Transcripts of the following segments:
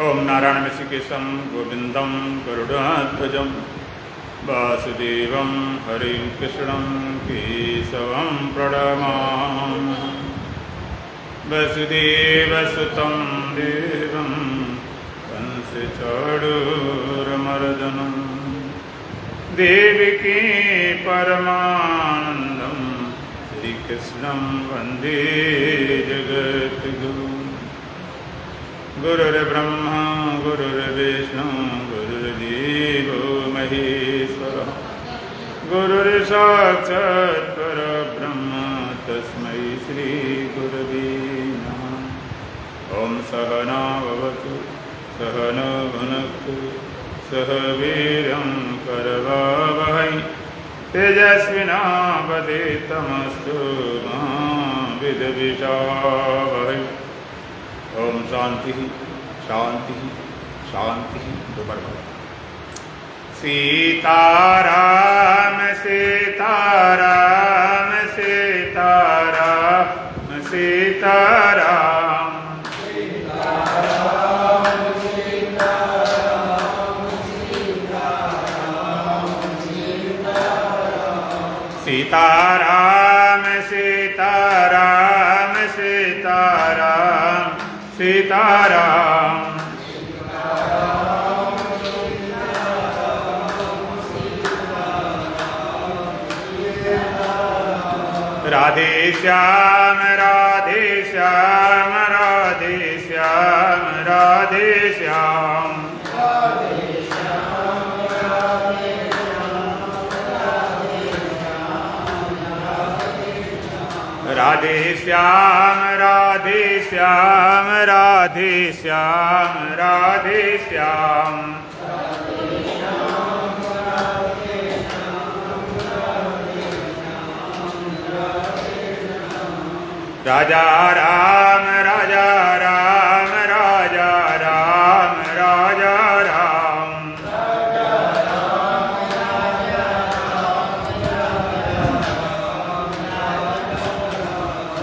ओम नारायण ऋषिकेशं गोविंदं गरुड़ध्वजं वासुदेवं हरिं कृष्णं केशवं प्रणमामि। वसुदेवसुतं देवं कंसचाणूरमर्दनं देवकी परमानन्दं श्रीकृष्णं वन्दे जगद्गुरुं। गुरुर्ब्रह्मा गुरुर्विष्णु गुरुर्देवो महेश्वरः गुरुर्साक्षात् परब्रह्म तस्मै श्रीगुरवे नमः। ॐ सहना भवतु सहनौ भुनक्तु सह वीर्यं करवावहै तेजस्विनावधीतमस्तु मा विद्विषावहै। ओम शांति शांति शांति। दोबारा सीताराम सीताराम सीताराम सीताराम सीताराम सीताराम सीताराम सीताराम। राधे श्याम राधे श्याम राधे श्याम राधे श्याम राधे श्याम राधे श्याम राधे श्याम राधे श्याम। राजा राम राजा राम राजा राम राजा राम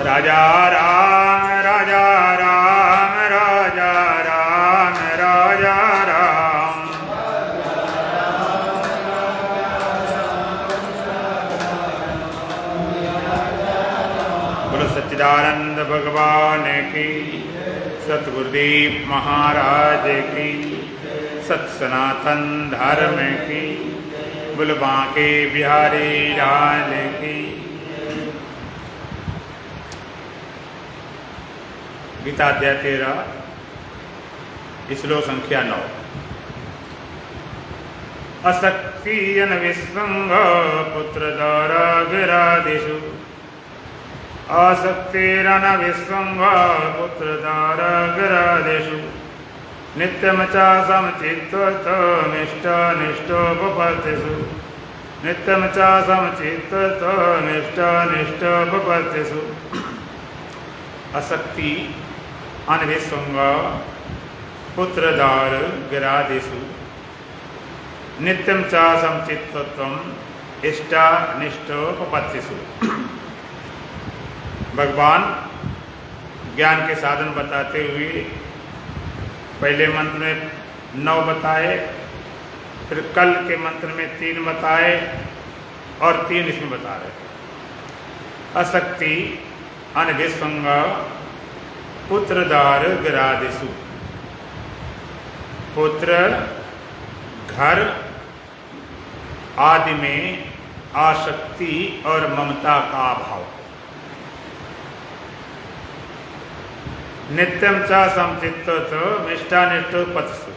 राजा राम राजा राम राजा राम राजा राम। बोलो सच्चिदानंद भगवान की, सतगुरुदेव महाराज की, सत सनातन धर्म की, बोलो बांके बिहारी लाल की। गीता अध्याय 13 श्लोक संख्या 9। असक्तियन विश्वंग पुत्रदारा गिरादिषु आसक्तिरन विश्वंग पुत्रदारा गिरादिषु नित्यम च समचित्तमिष्टानिष्टोपपत्तिषु नित्यम च समचित्तमिष्टानिष्टोपपत्तिषु। असक्ति अनविस्वंग पुत्रदार गिरादिषु नित्यं च समचित्तत्वं इष्टानिष्टोपपत्तिषु। भगवान ज्ञान के साधन बताते हुए पहले मंत्र में 9 बताए, फिर कल के मंत्र में 3 बताए और 3 इसमें बता रहे। असक्ति अनविस्वंग पुत्रदार गिरादिषु। पुत्र घर आदि में आसक्ति और ममता का अभाव। नित्यम च समचित्तमिष्टानिष्टोपपत्तिषु।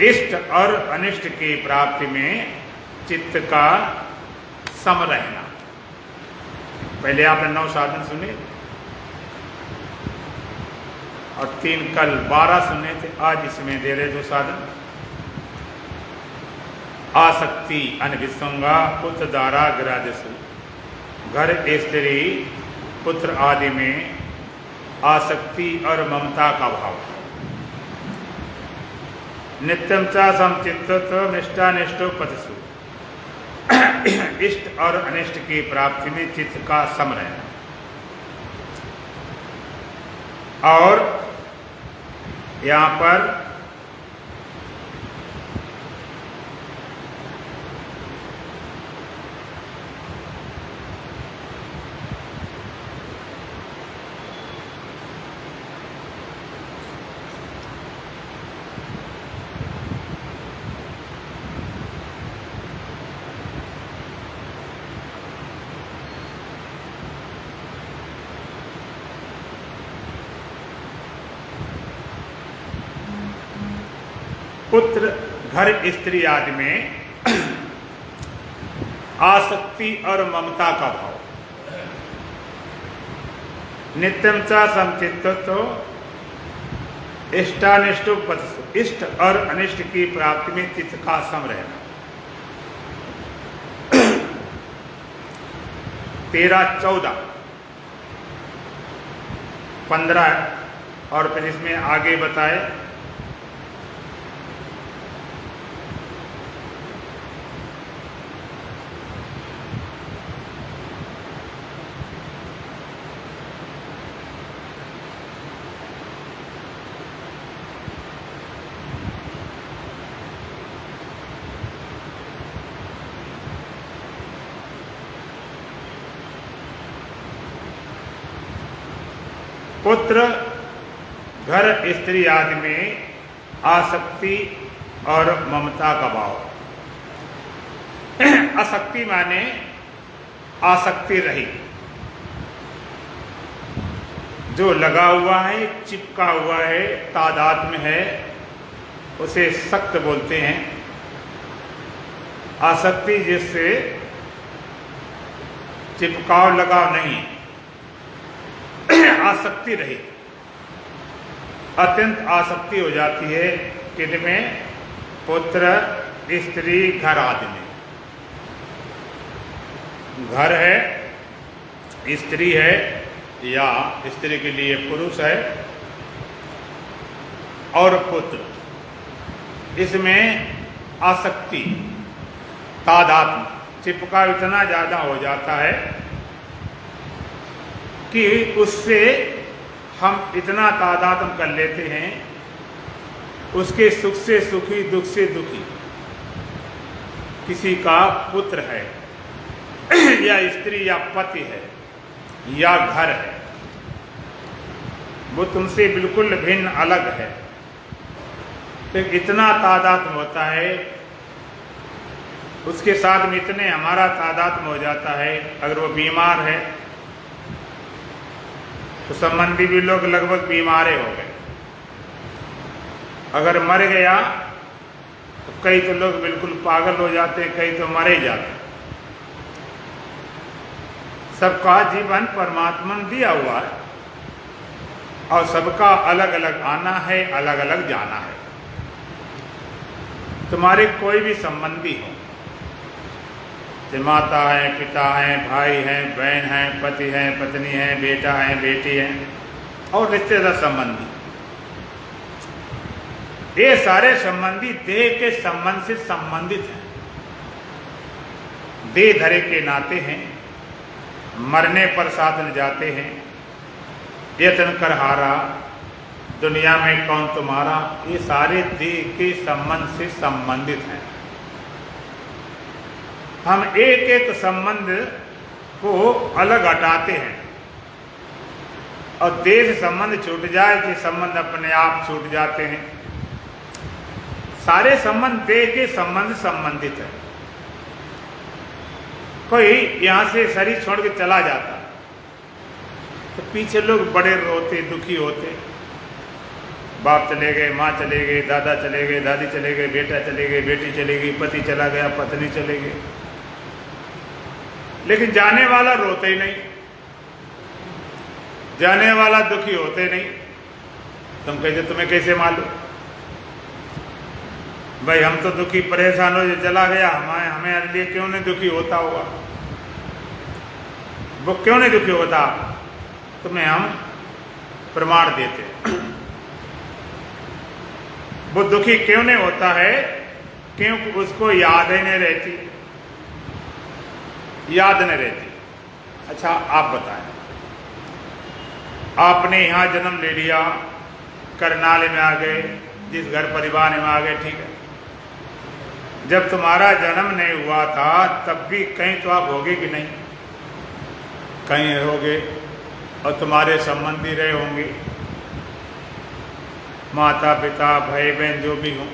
इष्ट और अनिष्ट की प्राप्ति में चित्त का सम रहना। पहले आपने 9 साधन सुने और 3 कल 12 सुने थे। आज इसमें दे रहे 2 साधन। आसक्ति अनविस्वंगा पुत्र दारा गिरादिषु। घर स्त्री पुत्र आदि में आसक्ति और ममता का भाव। नित्यम च समचित्तमिष्टानिष्टोपपत्तिषु। इष्ट और अनिष्ट की प्राप्ति में चित्त का सम रहना। और यहाँ पर पुत्र, घर, स्त्री आदि में आसक्ति और ममता का भाव। नित्यम च समचित्तो इष्टानिष्टोपसु, इष्ट और अनिष्ट की प्राप्ति में चित्त का सम रहना। 13, 14, 15 और फिर इसमें आगे बताए पुत्र, घर, स्त्री आदि में आसक्ति और ममता का भाव। आसक्ति माने आसक्ति रहित, जो लगा हुआ है, चिपका हुआ है, तादात्म्य है, उसे सक्त बोलते हैं। आसक्ति जिससे चिपकाव लगाव नहीं, आसक्ति रहित। अत्यंत आसक्ति हो जाती है किनमें? पुत्र, स्त्री, घर आदि में। घर है, स्त्री है, या स्त्री के लिए पुरुष है, और पुत्र, इसमें आसक्ति, तादात्म्य, चिपका इतना ज्यादा हो जाता है कि उससे हम इतना तादात्म्य कर लेते हैं, उसके सुख से सुखी, दुख से दुखी। किसी का पुत्र है या स्त्री या पति है या घर है, वो तुमसे बिल्कुल भिन्न अलग है, तो इतना तादात्म्य होता है, उसके साथ में इतने हमारा तादात्म्य हो जाता है। अगर वो बीमार है तो संबंधी भी लोग लगभग बीमारे हो गए। अगर मर गया तो कई तो लोग बिल्कुल पागल हो जाते हैं, कई तो मरे ही जाते हैं। सबका जीवन परमात्मा ने दिया हुआ है और सबका अलग अलग आना है, अलग अलग जाना है। तुम्हारे कोई भी संबंधी हो, माता है, पिता है, भाई है, बहन है, पति है, पत्नी है, बेटा है, बेटी है, और रिश्तेदार संबंधी, ये सारे संबंधी देह के संबंध से संबंधित हैं, देह धरे के नाते हैं, मरने पर साथ न जाते हैं। यत्न कर हारा, दुनिया में कौन तुम्हारा, ये सारे देह के संबंध से संबंधित हैं। हम एक एक संबंध को अलग हटाते हैं और देह से संबंध छूट जाए कि संबंध अपने आप छूट जाते हैं। सारे संबंध देह के संबंध संबंधित है। कोई यहां से शरीर छोड़ के चला जाता तो पीछे लोग बड़े रोते, दुखी होते। बाप चले गए, माँ चले गए, दादा चले गए, दादी चले गए, बेटा चले गए, बेटी चली गई, पति चला गया, पत्नी चले गए, लेकिन जाने वाला रोते ही नहीं, जाने वाला दुखी होते नहीं। तुम कहते तुम्हें कैसे मालूम? भाई हम तो दुखी परेशान हो, जो चला गया हमें लिए क्यों नहीं दुखी होता होगा? वो क्यों नहीं दुखी होता? तुम्हें हम प्रमाण देते। वो दुखी क्यों नहीं होता है? क्योंकि उसको याद ही नहीं रहती, याद नहीं रहती। अच्छा आप बताएं, आपने यहां जन्म ले लिया, करनाल में आ गए, जिस घर परिवार में आ गए, ठीक है। जब तुम्हारा जन्म नहीं हुआ था तब भी कहीं तो आप होगे कि नहीं, कहीं होगे, और तुम्हारे संबंधी रहे होंगे, माता पिता भाई बहन जो भी हों।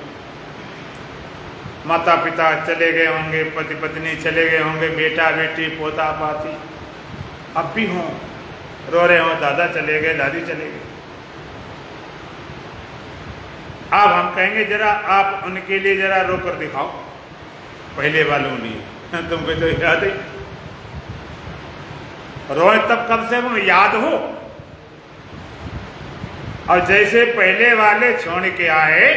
माता पिता चले गए होंगे, पति पत्नी चले गए होंगे, बेटा बेटी पोता पाती अब भी हों, रो रहे हों, दादा चले गए, दादी चले गए। अब हम कहेंगे जरा आप उनके लिए जरा रो कर दिखाओ, पहले वालों लिए तुमको तो याद है, रोए तब कम से कम याद हो। और जैसे पहले वाले छोड़ के आए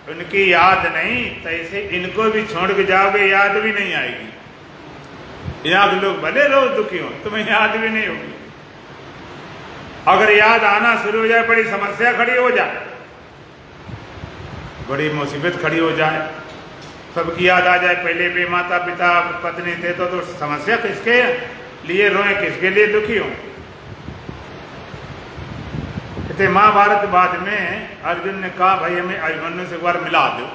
उनकी याद नहीं, तैसे इनको भी छोड़ के जाओगे याद भी नहीं आएगी। यहाँ के लोग भले रोज दुखी हो, तुम्हें याद भी नहीं होगी। अगर याद आना शुरू हो जाए, बड़ी समस्या खड़ी हो जाए, बड़ी मुसीबत खड़ी हो जाए, सबकी याद आ जाए, पहले भी माता पिता पत्नी थे तो समस्या किसके लिए रोए, किसके लिए दुखी हो। महाभारत बाद में अर्जुन ने कहा भाई हमें अभिमन्यु से एक बार मिला दो,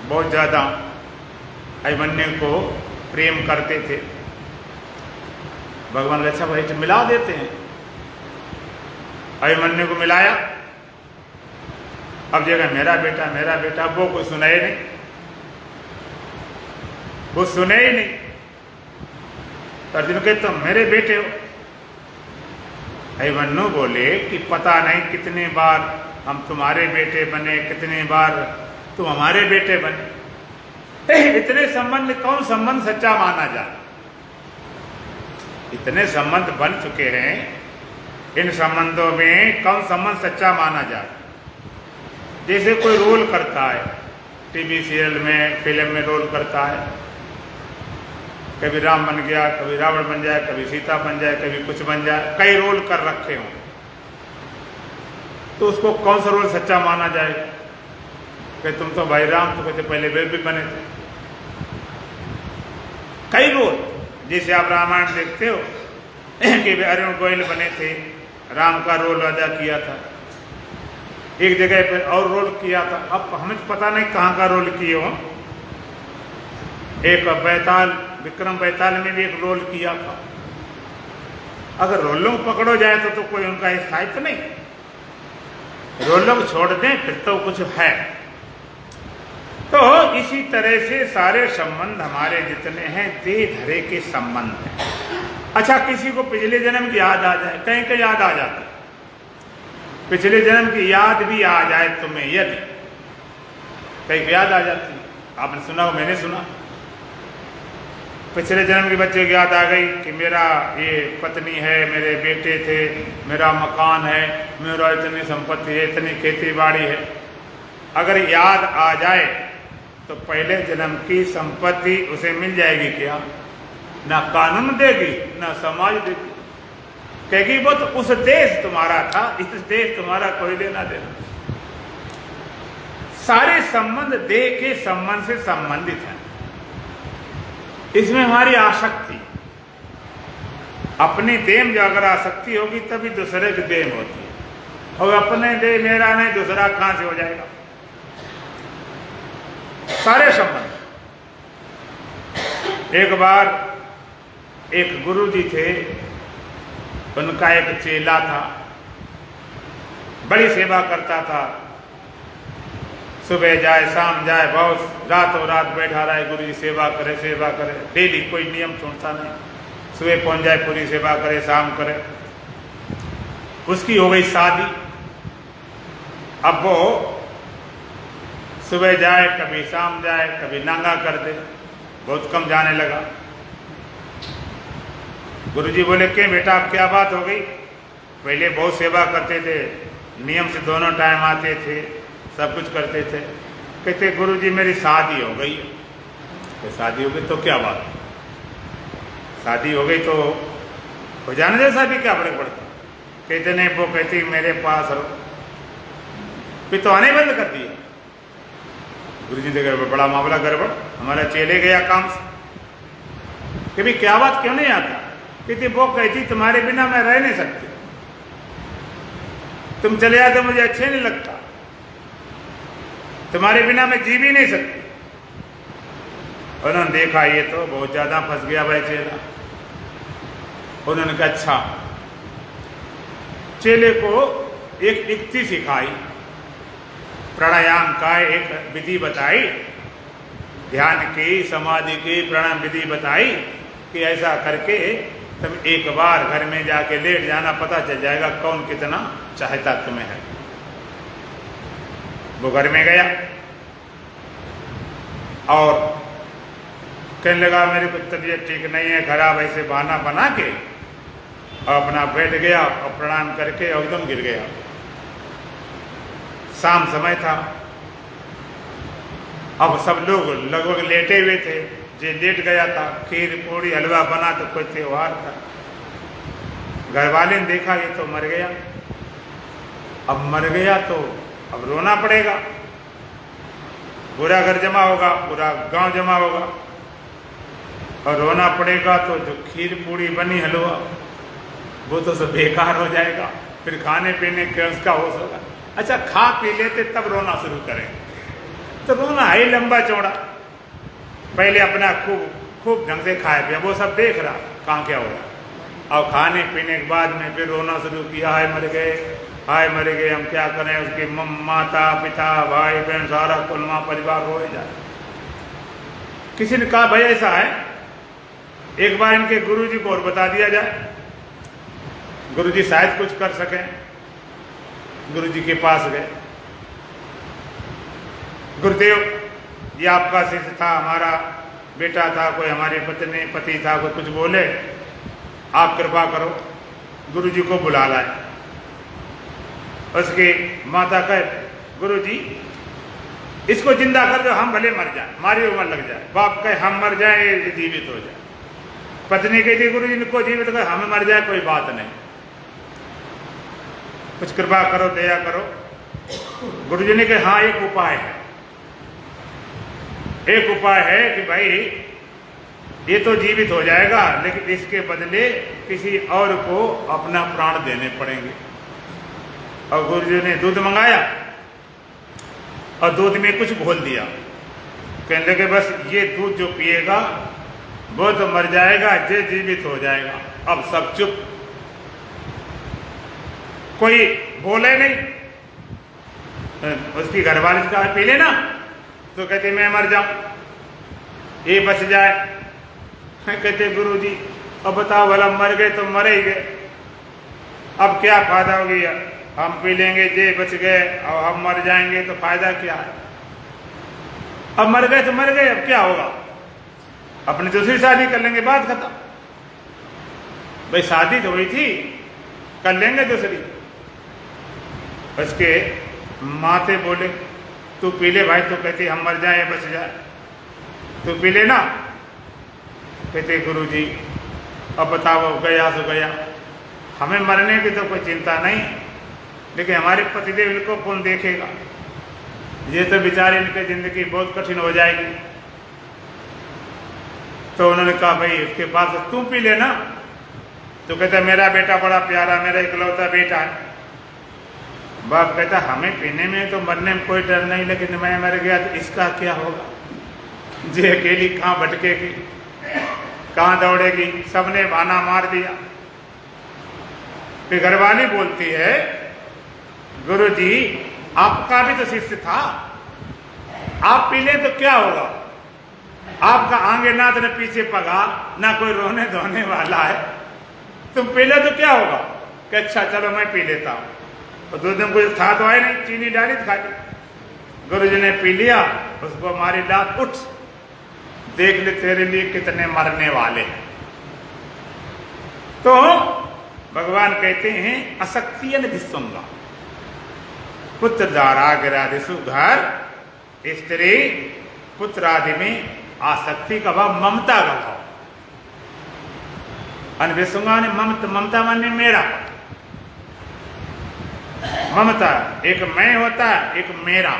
बहुत ज्यादा अभिमन्यु को प्रेम करते थे। भगवान अच्छा भाई तो मिला देते हैं, अभिमन्यु को मिलाया। अब जगह मेरा बेटा वो कुछ सुनाए नहीं, कुछ सुने ही नहीं। अर्जुन के तुम मेरे बेटे हो। अभिमन्यु बोले कि पता नहीं कितने बार हम तुम्हारे बेटे बने, कितने बार तुम हमारे बेटे बने। इतने संबंध, कौन संबंध सच्चा माना जाए? इतने संबंध बन चुके हैं, इन संबंधों में कौन संबंध सच्चा माना जाए? जैसे कोई रोल करता है, टीवी सीरियल में, फिल्म में रोल करता है, कभी राम बन गया, कभी रावण बन जाए, कभी सीता बन जाए, कभी कुछ बन जाए, कई रोल कर रखे हों, तो उसको कौन सा रोल सच्चा माना जाएगा? कि तुम तो भाई राम, तो कहते पहले वे भी बने थे। कई रोल, जैसे आप रामायण देखते हो कि वे अरुण गोयल बने थे, राम का रोल अदा किया था, एक जगह पर और रोल किया था। अब हमें पता नहीं कहाँ का रोल किए हो। एक बैताल, विक्रम बैताल में भी एक रोल किया था। अगर रोलों को पकड़ो जाए तो कोई उनका स्थायित्व नहीं, रोलों को छोड़ दें फिर तो कुछ है। तो इसी तरह से सारे संबंध हमारे जितने हैं देह धरे के संबंध हैं। अच्छा, किसी को पिछले जन्म की याद आ जाए, कहीं कहीं याद आ जाती, पिछले जन्म की याद भी आ जाए तुम्हें, यदि कहीं याद आ जाती, आपने सुना हो, मैंने सुना, पिछले जन्म के बच्चे की याद आ गई कि मेरा ये पत्नी है, मेरे बेटे थे, मेरा मकान है, मेरा इतनी संपत्ति है, इतनी खेती बाड़ी है। अगर याद आ जाए तो पहले जन्म की संपत्ति उसे मिल जाएगी क्या? ना कानून देगी, ना समाज देगी, कहेगी वो तो उस देश तुम्हारा था, इस देश तुम्हारा कोई लेना देना। सारे संबंध देह के संबंध से संबंधित हैं। इसमें हमारी आसक्ति, अपनी देह में जो अगर आसक्ति होगी तभी दूसरे की देह होती है, और अपने देह मेरा नहीं, दूसरा कहां से हो जाएगा? सारे संबंध। एक बार एक गुरुजी थे, उनका एक चेला था, बड़ी सेवा करता था, सुबह जाए शाम जाए, बहुत रातों रात बैठा रहे, गुरु जी सेवा करे डेली, कोई नियम छोड़ता नहीं, सुबह पहुंच जाए पूरी सेवा करे, शाम करे। उसकी हो गई शादी। अब वो सुबह जाए, कभी शाम जाए, कभी नांगा कर दे, बहुत कम जाने लगा। गुरुजी बोले के बेटा अब क्या बात हो गई? पहले बहुत सेवा करते थे, नियम से दोनों टाइम आते थे, सब कुछ करते थे। कहते गुरुजी मेरी शादी हो गई। तो शादी हो गई तो क्या बात? शादी हो गई तो हो जाने दे, शादी क्या फर्क पड़ता? कहते नहीं, वो कहती मेरे पास रहो। फिर तो आने बंद कर दिया। गुरुजी ने बड़ा मामला गड़बड़, हमारा चेले गया काम से। कि भाई क्या बात, क्यों नहीं आता? कहती वो कहती तुम्हारे बिना मैं रह नहीं सकती। तुम चले जाते मुझे अच्छे नहीं लगता, तुम्हारे बिना मैं जी भी नहीं सकती। उन्होंने देखा ये तो बहुत ज्यादा फंस गया भाई चेला। उन्होंने कहा अच्छा। चेले को एक युक्ति सिखाई, प्राणायाम का एक विधि बताई, ध्यान की, समाधि की, प्राणायाम विधि बताई कि ऐसा करके तुम एक बार घर में जाके लेट जाना, पता चल जाएगा कौन कितना चाहता तुम्हें है। वो घर में गया और कहने लगा मेरी कुछ तबीयत ठीक नहीं है, खराब, ऐसे बहाना बना के अपना बैठ गया और प्रणाम करके एकदम गिर गया। शाम समय था, अब सब लोग लगभग लेटे हुए थे। जो लेट गया था, खीर पूड़ी हलवा बना तो कोई त्योहार था। घर वाले ने देखा ये तो मर गया। अब मर गया तो अब रोना पड़ेगा, पूरा घर जमा होगा, पूरा गांव जमा होगा और रोना पड़ेगा। तो जो खीर पूड़ी बनी हलवा वो तो सब बेकार हो जाएगा, फिर खाने पीने के उसका होश होगा। अच्छा खा पी लेते तब रोना शुरू करें, तो रोना है लंबा चौड़ा। पहले अपना खूब ढंग से खाया पिया, वो सब देख रहा कहाँ क्या हो रहा। और खाने पीने के बाद में फिर रोना शुरू किया, हाय मर गए, हाय मर गए, हम क्या करें। उसके माता पिता भाई बहन सारा कुलमा परिवार हो जाए। किसी ने कहा भाई ऐसा है, एक बार इनके गुरुजी को और बता दिया जाए, गुरुजी शायद कुछ कर सकें। गुरुजी के पास गए, गुरुदेव ये आपका शिष्य था, हमारा बेटा था, कोई हमारी पति था, कोई कुछ बोले, आप कृपा करो। गुरुजी को बुला लाए। उसकी माता कहे गुरुजी इसको जिंदा कर दो, हम भले मर जाए, हमारी उम्र लग जाए। बाप कहे हम मर जाए, ये जीवित हो जाए। पत्नी कहती गुरुजी को जीवित कर, हमें मर जाए कोई बात नहीं, कुछ कृपा करो, दया करो। गुरुजी ने कहा हाँ एक उपाय है, एक उपाय है कि भाई ये तो जीवित हो जाएगा, लेकिन इसके बदले किसी और को अपना प्राण देने पड़ेंगे। और गुरुजी ने दूध मंगाया और दूध में कुछ घोल दिया, कहने लगे बस ये दूध जो पिएगा वो तो मर जाएगा, ये जीवित हो जाएगा। अब सब चुप, कोई बोले नहीं। उसकी घरवाली का पी लेना, तो कहते मैं मर जाऊं, ये बच जाए। कहते गुरुजी अब बताओ भला मर गए तो मर ही गए, अब क्या फायदा हो गया, हम पी लेंगे जे बच गए और हम मर जाएंगे तो फायदा क्या है। अब मर गए तो मर गए, अब क्या होगा, अपनी दूसरी शादी कर लेंगे, बात खत्म। भाई शादी तो हुई थी, कर लेंगे दूसरी। उसके माते बोले तू पी ले भाई, तो कहती हम मर जाए बच जाए, तू पी ले ना। कहते गुरुजी अब बताओ गया सो गया, हमें मरने की तो कोई चिंता नहीं, लेकिन हमारे पतिदेव इनको कौन देखेगा, ये तो बेचारे इनकी जिंदगी बहुत कठिन हो जाएगी। तो उन्होंने कहा भाई उसके पास तू पी लेना। तो कहता मेरा बेटा बड़ा प्यारा, मेरा इकलौता बेटा है। बाप कहता हमें पीने में तो मरने में कोई डर नहीं, लेकिन मैं मर गया तो इसका क्या होगा, जे अकेली कहाँ भटकेगी, कहाँ दौड़ेगी, सबने बहाना मार दिया। फिर घरवाली बोलती है गुरुजी आपका भी तो शिष्य था, आप पी ले तो क्या होगा, आपका आगे नाथ न पीछे पगा, ना कोई रोने धोने वाला है, तुम पी ले तो क्या होगा। कि अच्छा चलो मैं पी लेता हूँ। और दो दिन कुछ था तो आए नहीं, चीनी डाली तो खाली। गुरुजी ने पी लिया, उसको मारी लात, उठ देख ले तेरे लिए कितने मरने वाले हैं। तो भगवान कहते हैं असक्तियन दिसंगा, पुत्र द्वारा गिरादिशु, घर स्त्री पुत्र आदि में आसक्ति का भाव, ममता का भाव। अनविसुंगा ने ममता माने मेरा, ममता एक मैं होता है, एक मेरा।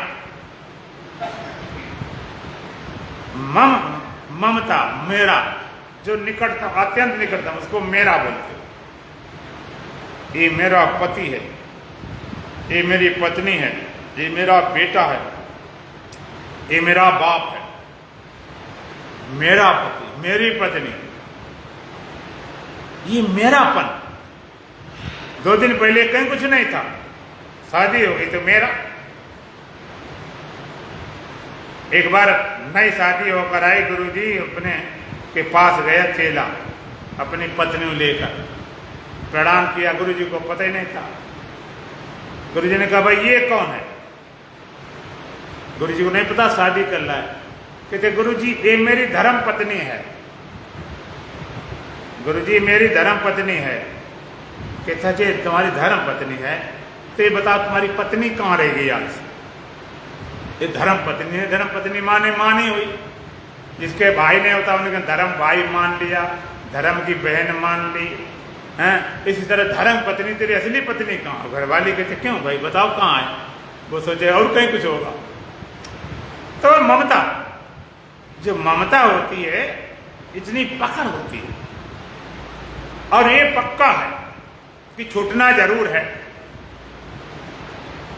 ममता मेरा, जो निकटतम अत्यंत निकटतम उसको मेरा बोलते। ये मेरा पति है, ये मेरी पत्नी है, ये मेरा बेटा है, ये मेरा बाप है, मेरा पति, मेरी पत्नी, ये मेरापन। 2 दिन पहले कहीं कुछ नहीं था, शादी हो गई तो मेरा। एक बार नई शादी होकर आई, गुरुजी अपने के पास गया चेला अपनी पत्नी लेकर, प्रणाम किया, गुरुजी को पता ही नहीं था। गुरुजी ने कहा भाई ये कौन है? गुरुजी को नहीं पता शादी कर रहा है। कहते गुरुजी ये मेरी धर्म पत्नी है। गुरुजी मेरी धर्म पत्नी है। कहता जी तुम्हारी धर्म पत्नी है तो ये बताओ तुम्हारी पत्नी कहाँ रहेगी आज? ये धर्म पत्नी है। धर्म पत्नी माने मानी हुई, जिसके भाई नहीं होता उन्होंने धर्म भाई मान लिया, धर्म की बहन मान ली हैं। इसी तरह धर्म पत्नी, तेरी असली पत्नी कहाँ? घर वाली कहते क्यों भाई बताओ कहाँ है? वो सोचे और कहीं कुछ होगा। तो ममता, जो ममता होती है इतनी पकड़ होती है, और ये पक्का है कि छूटना जरूर है।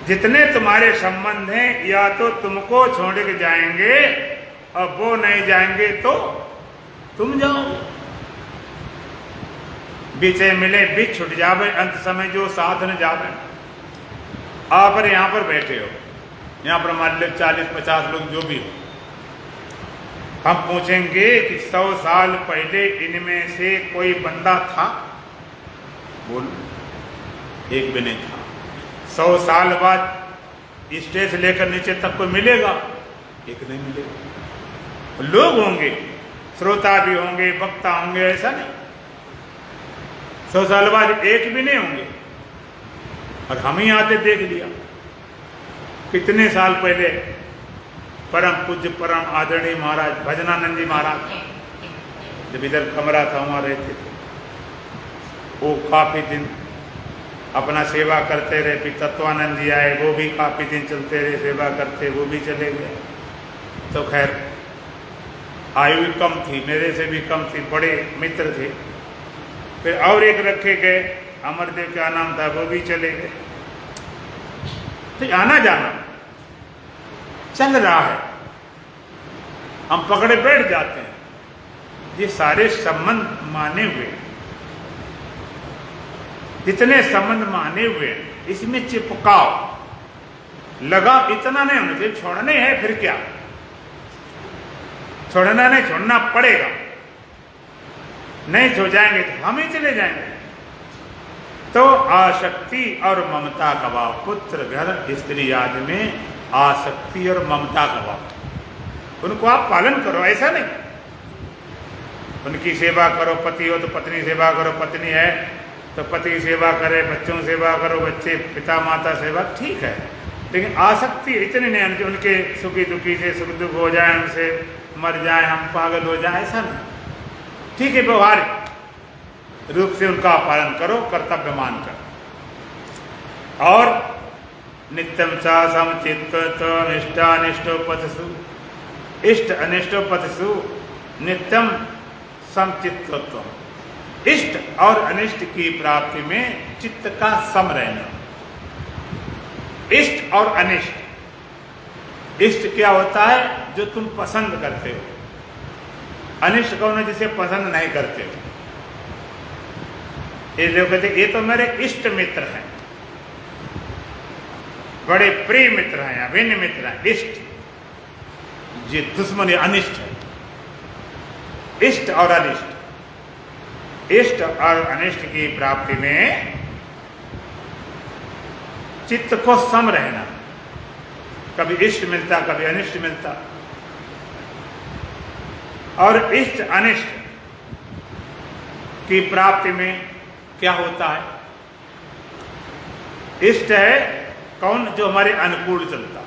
जितने तुम्हारे संबंध हैं या तो तुमको छोड़ के जाएंगे और वो नहीं जाएंगे तो तुम जाओ। बीचे मिले बीच छुट जावे, अंत समय जो साथ न जावे। आप यहाँ पर बैठे हो, यहाँ पर मान लो 40-50 लोग जो भी हो, हम पूछेंगे कि 100 साल पहले इनमें से कोई बंदा था? बोल, एक भी नहीं था। 100 साल बाद स्टेज से लेकर नीचे तक कोई मिलेगा? एक नहीं मिलेगा। लोग होंगे, श्रोता भी होंगे, वक्ता होंगे, ऐसा नहीं। 100 साल बाद एक भी नहीं होंगे। और हम ही आते देख लिया। कितने साल पहले परम पूज्य परम आदरणीय महाराज भजनानंद जी महाराज, जब इधर कमरा था वहाँ रहते थे, वो काफी दिन अपना सेवा करते रहे। फिर तत्वानंद जी आए, वो भी काफी दिन चलते रहे सेवा करते, वो भी चले गए। तो खैर आयु भी कम थी, मेरे से भी कम थी, बड़े मित्र थे। फिर और एक रखे गए, अमरदेव क्या नाम था, वो भी चले गए। तो आना जाना चल रहा है, हम पकड़े बैठ जाते हैं। ये सारे संबंध माने हुए, जितने संबंध माने हुए, इसमें चिपकाव लगाव इतना नहीं होना चाहिए। छोड़ने हैं फिर क्या, छोड़ना नहीं, छोड़ना पड़ेगा। नहीं छोड़ जाएंगे तो हम ही चले जाएंगे। तो आसक्ति और ममता का भाव, पुत्र घर स्त्री आदि में आसक्ति और ममता का भाव, उनको आप पालन करो, ऐसा नहीं। उनकी सेवा करो, पति हो तो पत्नी सेवा करो, पत्नी है तो पति सेवा करे, बच्चों सेवा करो, बच्चे पिता माता सेवा, ठीक है। लेकिन आसक्ति इतनी नहीं, उनके सुखी दुखी से सुख दुख हो जाए, उनसे मर जाए, हम पागल हो जाए, ऐसा नहीं। ठीक है, व्यवहारिक रूप से उनका पालन करो, कर्तव्य मानकर। और नित्यम चा समचित्तनिष्ठानिष्टोपथसु, इष्ट अनिष्टोपथसु नित्यम समचित्तत्व। इष्ट और अनिष्ट की प्राप्ति में चित्त का सम रहना। इष्ट और अनिष्ट, इष्ट क्या होता है? जो तुम पसंद करते हो। अनिष्ट कौन है? जिसे पसंद नहीं करते हो। ये लोग कहते ये तो मेरे इष्ट मित्र हैं, बड़े प्रिय मित्र हैं, अभिन्न मित्र हैं। इष्ट, ये दुश्मन अनिष्ट है। इष्ट और अनिष्ट, इष्ट और अनिष्ट की प्राप्ति में चित्त को सम रहना। कभी इष्ट मिलता, कभी अनिष्ट मिलता। और इष्ट अनिष्ट की प्राप्ति में क्या होता है? इष्ट है कौन? जो हमारे अनुकूल चलता,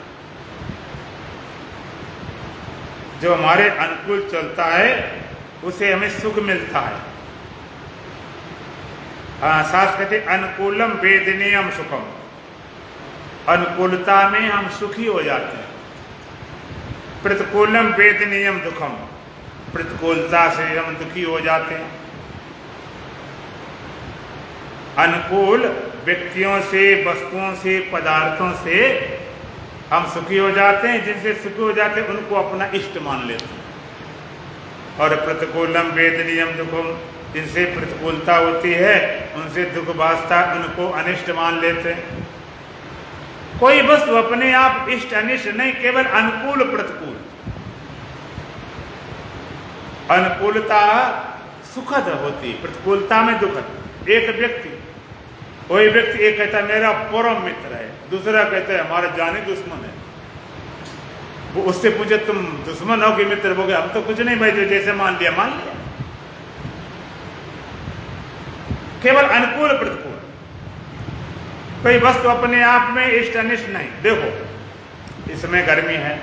जो हमारे अनुकूल चलता है उसे हमें सुख मिलता है। शास्त्र कहते अनुकूलम वेदनीयम सुखम, अनुकूलता में हम सुखी हो जाते हैं। प्रतिकूलम वेदनीयम दुखम, प्रतिकूलता से हम दुखी हो जाते हैं। अनुकूल व्यक्तियों से, वस्तुओं से, पदार्थों से हम सुखी हो जाते हैं। जिनसे सुखी हो जाते हैं उनको अपना इष्ट मान लेते हैं। और प्रतिकूलम वेदनीयम दुखम, जिनसे प्रतिकूलता होती है, उनसे दुख भासता, उनको अनिष्ट मान लेते हैं। कोई वस्तु अपने आप इष्ट अनिष्ट नहीं, केवल अनुकूल प्रतिकूल। अनुकूलता सुखद होती, प्रतिकूलता में दुखद। एक व्यक्ति, कोई व्यक्ति एक कहता है मेरा परम मित्र है, दूसरा कहता है हमारा जानी दुश्मन है। वो उससे पूछे तुम दुश्मन हो कि मित्र हो गए? हम तो कुछ नहीं भाई, जो जैसे मान लिया मान लिया। केवल अनुकूल प्रतिकूल। कोई वस्तु अपने आप में इष्ट अनिष्ट नहीं। देखो इसमें गर्मी है,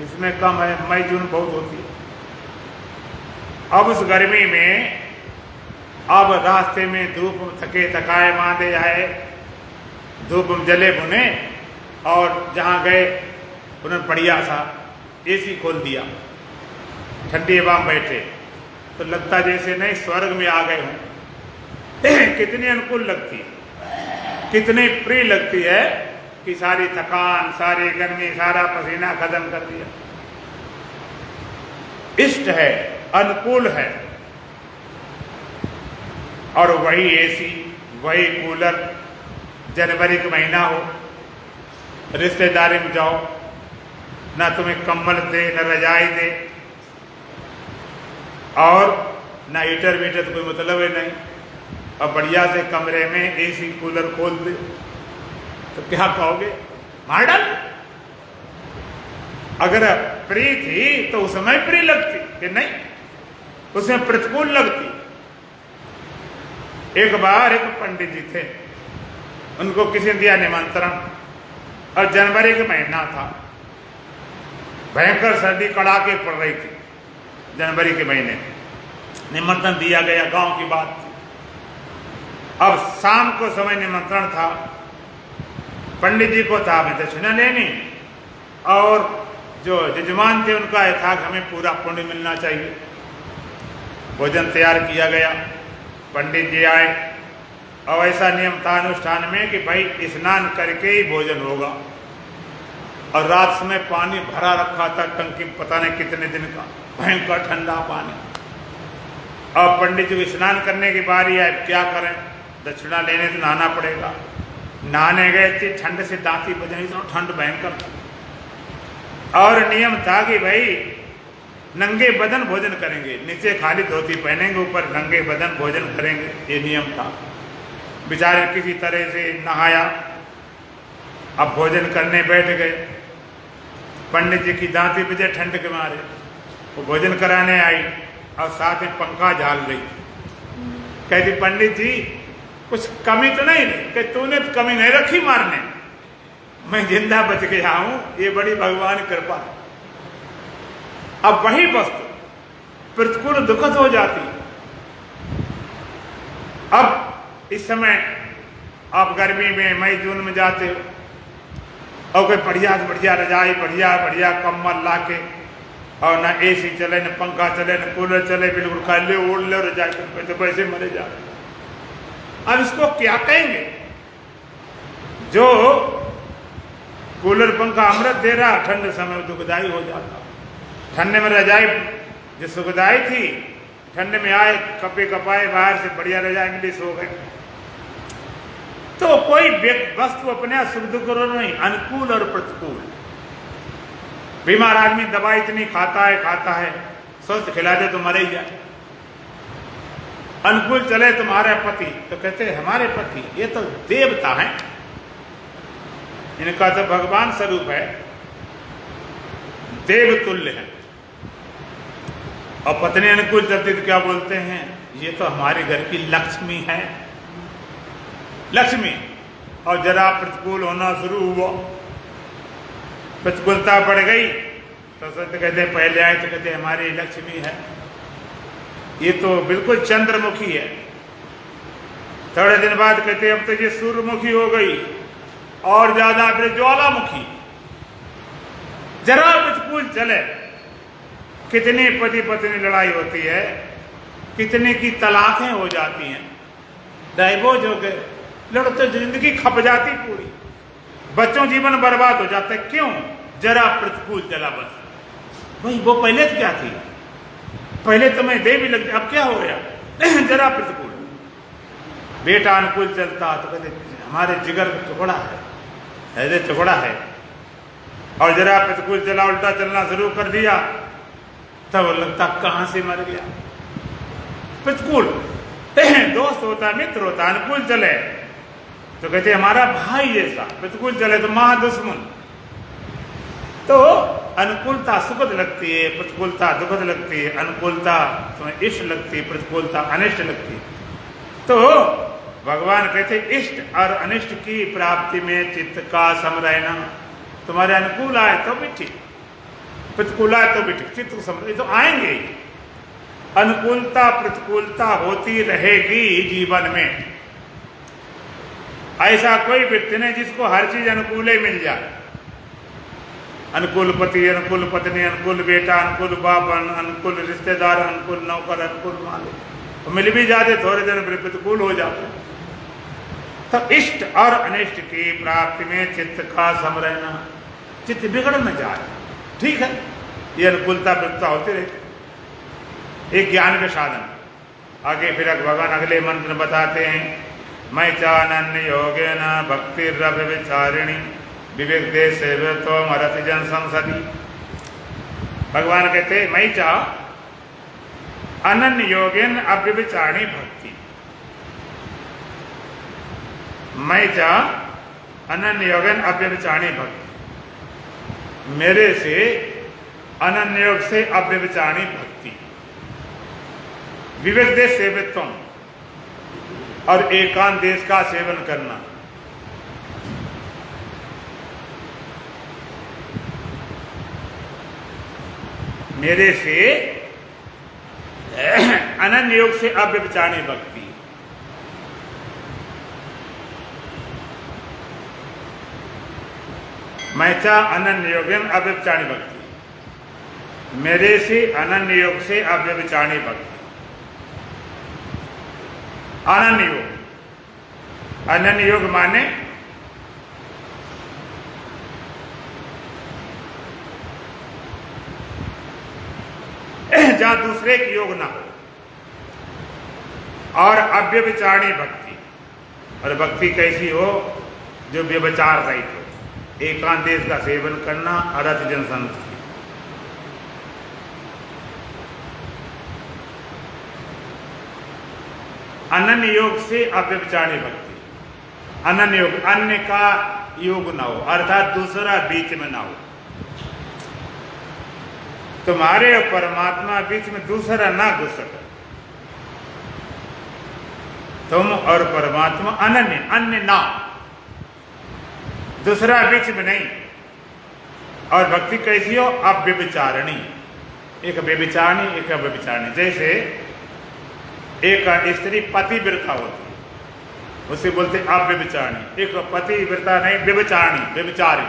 इसमें कम है, मई जून बहुत होती है। अब उस गर्मी में अब रास्ते में धूप थके थकाए मांदे आए, धूप जले भुने, और जहाँ गए उन्होंने बढ़िया सा एसी खोल दिया, ठंडी हवा में बैठे, तो लगता जैसे नहीं स्वर्ग में आ गए हों। कितनी अनुकूल लगती है, कितनी प्रिय लगती है कि सारी थकान, सारी गर्मी, सारा पसीना खत्म कर दिया। इष्ट है, अनुकूल है। और वही एसी, वही कूलर, जनवरी का महीना हो, रिश्तेदारी में जाओ, ना तुम्हें कंबल दे, न रजाई दे, और ना हीटर वीटर, तो कोई मतलब है नहीं। और बढ़िया से कमरे में एसी कूलर खोल दे, तो क्या कहोगे? मार डाल। अगर प्रिय थी तो उस समय प्रिय लगती, कि नहीं उसमें प्रतिकूल लगती। एक बार एक पंडित जी थे, उनको किसी ने दिया निमंत्रण, और जनवरी का महीना था, भयंकर सर्दी कड़ाके पड़ रही थी। जनवरी के महीने निमंत्रण दिया गया, गांव की बात थी। अब शाम को समय निमंत्रण था, पंडित जी को था हमें दक्षिणा लेनी, और जो यजमान थे उनका यह था कि हमें पूरा पुण्य मिलना चाहिए। भोजन तैयार किया गया, पंडित जी आए, और ऐसा नियम था अनुष्ठान में कि भाई स्नान करके ही भोजन होगा। और रात में पानी भरा रखा था, टंकी पता नहीं कितने दिन का, भयंकर ठंडा पानी। अब पंडित जी स्नान करने की बारी है, क्या करें? दक्षिणा लेने तो नहाना पड़ेगा। नहाने गए थे, ठंड से दांती बजाई, तो ठंड भयंकर था। और नियम था कि भाई नंगे बदन भोजन करेंगे, नीचे खाली धोती पहनेंगे, ऊपर नंगे बदन भोजन करेंगे, ये नियम था। बेचारे किसी तरह से नहाया, अब भोजन करने बैठ गए। पंडित जी की दांती बजे ठंड के मारे, वो भोजन कराने आई, और साथ में पंखा झाल रही थी। कहती पंडित जी कुछ कमी तो नहीं रही? कि तूने तो कमी नहीं रखी मारने, मैं जिंदा बच गया हूं, ये बड़ी भगवान कृपा। अब वही वस्तु प्रतिकूल दुखद हो जाती। अब इस समय आप गर्मी में मई जून में जाते हो, और कोई बढ़िया से बढ़िया रजाई, बढ़िया बढ़िया कम्बल ला के, और ना एसी चले, न पंखा चले, न कूलर चले, बिल्कुल खाली ओढ़ लो रजाई, तो वैसे मरे जा। अब इसको क्या कहेंगे? जो कूलर पंखा अमृत दे रहा, ठंड समय दुखदाई हो जाता। ठंड में रजाई जो सुखदाई थी, ठंड में आए कपे कपाए बाहर से, बढ़िया रजाई मिली, सो गए। तो कोई वस्तु अपने सुख दुख नहीं, अनुकूल और प्रतिकूल। बीमार आदमी दवाई इतनी खाता है, स्वस्थ खिला दे तो मर ही जाए। अनुकूल चले तुम्हारे पति, तो कहते हमारे पति ये तो देवता हैं, इनका तो भगवान स्वरूप है, देवतुल्य है। और पत्नी अनुकूल चलती तो क्या बोलते हैं? ये तो हमारे घर की लक्ष्मी है, लक्ष्मी। और जरा प्रतिकूल होना शुरू हुआ, प्रतिकूलता बढ़ गई, तो सत्य कहते पहले आए तो कहते हमारी लक्ष्मी है, ये तो बिल्कुल चंद्रमुखी है। थोड़े दिन बाद कहते अब तो ये सूर्यमुखी हो गई, और ज्यादा फिर ज्वालामुखी। जरा प्रतिकूल चले, कितनी पति पत्नी लड़ाई होती है, कितने की तलाकें हो जाती हैं, डाइवोर्स हो गए, लड़ते जिंदगी खप जाती पूरी, बच्चों जीवन बर्बाद हो जाता है। क्यों? जरा प्रतिकूल चला बस। भाई वो पहले तो क्या थी, पहले तुम्हें दे भी लगती, अब क्या हो गया? जरा प्रतिकूल। बेटा अनुकूल चलता तो कहते हमारे जिगर का टुकड़ा है, ऐसे टुकड़ा है। और जरा प्रतिकूल चला, उल्टा चलना शुरू कर दिया, तब लगता कहां से मर गया। प्रतिकूल दोस्त होता, मित्र होता, अनुकूल चले तो कहते हमारा भाई जैसा, प्रतिकूल चले तो महादुश्मन। तो अनुकूलता सुखद लगती है, प्रतिकूलता दुखद लगती है। अनुकूलता तुम्हें इष्ट लगती है, प्रतिकूलता अनिष्ट लगती है। तो भगवान कहते इष्ट और अनिष्ट की प्राप्ति में चित्त का सम रहना। तुम्हारे अनुकूल आए तो भी ठीक, प्रतिकूल आए तो भी ठीक, चित्त को सम तो आएंगे ही। अनुकूलता प्रतिकूलता होती रहेगी जीवन में। ऐसा कोई व्यक्ति नहीं जिसको हर चीज अनुकूल ही मिल जाए। अनुकूल पति, अनुकूल पत्नी, अनुकूल बेटा, अनुकूल बाप, अनुकूल रिश्तेदार, अनुकूल नौकर, अनुकूल मालिक, तो मिल भी जाते थोड़े दिन प्रतिकूल हो जाते। तो इष्ट और अनिष्ट की प्राप्ति में चित्त का सम रहना, चित्त बिगड़ न जाए, ठीक है। ये अनुकूलता प्रतिकूलता होती रहती, एक ज्ञान के साधन। आगे फिर भगवान अगले मंत्र बताते हैं, मैं चानन्य योगेन भक्तिरव्य विचारिणी विवेक दे सेवतो मरति जन संसदी। भगवान कहते मैं चा अनन्य योगेन अव्यभिचारिणी भक्ति, मैं चा अनन्य योगेन अव्यभिचारिणी भक्ति, मेरे से अनन्य योग से अव्यभिचारिणी भक्ति, विवेक दे सेवित्वम और एकांत देश का सेवन करना। मेरे से अनन्य योग से अव्यभिचारिणी भक्ति, मैं चा अनन्य योगेन अव्यभिचारिणी भक्ति, मेरे से अनन्य योग से अव्यभिचारिणी भक्ति। अनन्य योग, अनन्य योग माने जहां दूसरे की योग ना हो, और अव्यभिचारिणी भक्ति, और भक्ति कैसी हो? जो व्यभिचार रहित हो, एकांत देश का सेवन करना, अरथ जन संत। अनन्य योग से अव्यभिचारिणी भक्ति, अनन्य योग, अन्य का योग ना हो, अर्थात दूसरा बीच में ना हो। तुम्हारे और परमात्मा बीच में दूसरा ना घुस सके। तुम और परमात्मा अनन्य, अन्य ना, दूसरा बीच में नहीं। और भक्ति कैसी हो? अव्यभिचारिणी, एक व्यभिचारिणी एक अव्यभिचारिणी। जैसे एक स्त्री पतिव्रता होती है, उसे बोलते अव्यभिचारिणी। एक पतिव्रता नहीं, व्यभिचारिणी, व्यभिचारी।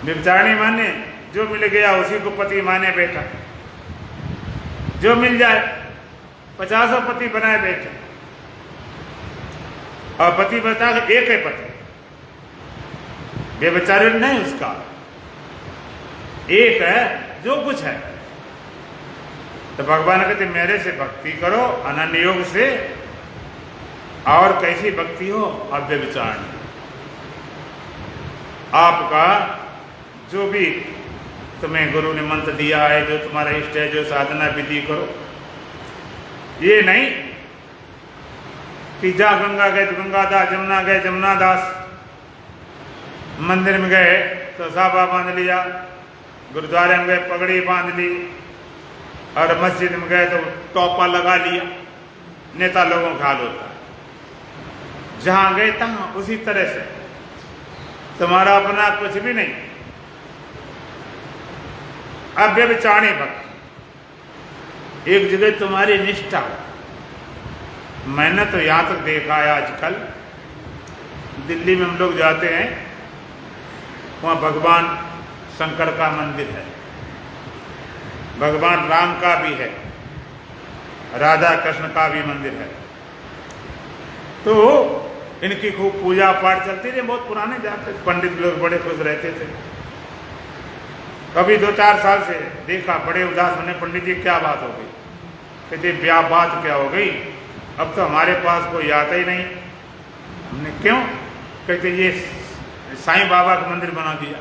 व्यभिचारिणी माने जो मिल गया उसी को पति माने बैठा, जो मिल जाए 50 पति बनाए बैठे, और पति बता एक है पति, व्यभिचारी नहीं, उसका एक है जो कुछ है। तो भगवान कहते मेरे से भक्ति करो अनन्य योग से। और कैसी भक्ति हो? अव्यभिचारिणी। आपका जो भी तुम्हें गुरु ने मंत्र दिया है, जो तुम्हारा इष्ट है, जो साधना विधि करो, ये नहीं कि जा गंगा गए तो गंगादास, जमुना गए जमुनादास, मंदिर में गए तो साफा बांध लिया, गुरुद्वारे में गए पगड़ी बांध ली, और मस्जिद में गए तो टोपा लगा लिया। नेता लोगों का हाल होता है, जहां गए तहां उसी तरह से, तुम्हारा अपना कुछ भी नहीं। अव्यभिचारिणी भक्ति, एक जगह तुम्हारी निष्ठा। मैंने तो यहां तक देखा है, आजकल दिल्ली में हम लोग जाते हैं, वहां भगवान शंकर का मंदिर है, भगवान राम का भी है, राधा कृष्ण का भी मंदिर है। तो इनकी खूब पूजा पाठ चलती रही। बहुत पुराने जाते पंडित लोग बड़े खुश रहते थे। कभी 2-4 साल से देखा, बड़े उदास होने, पंडित जी क्या बात हो गई? कहते ब्याह बात क्या हो गई, अब तो हमारे पास कोई आता ही नहीं। हमने क्यों? कहते ये साईं बाबा का मंदिर बना दिया,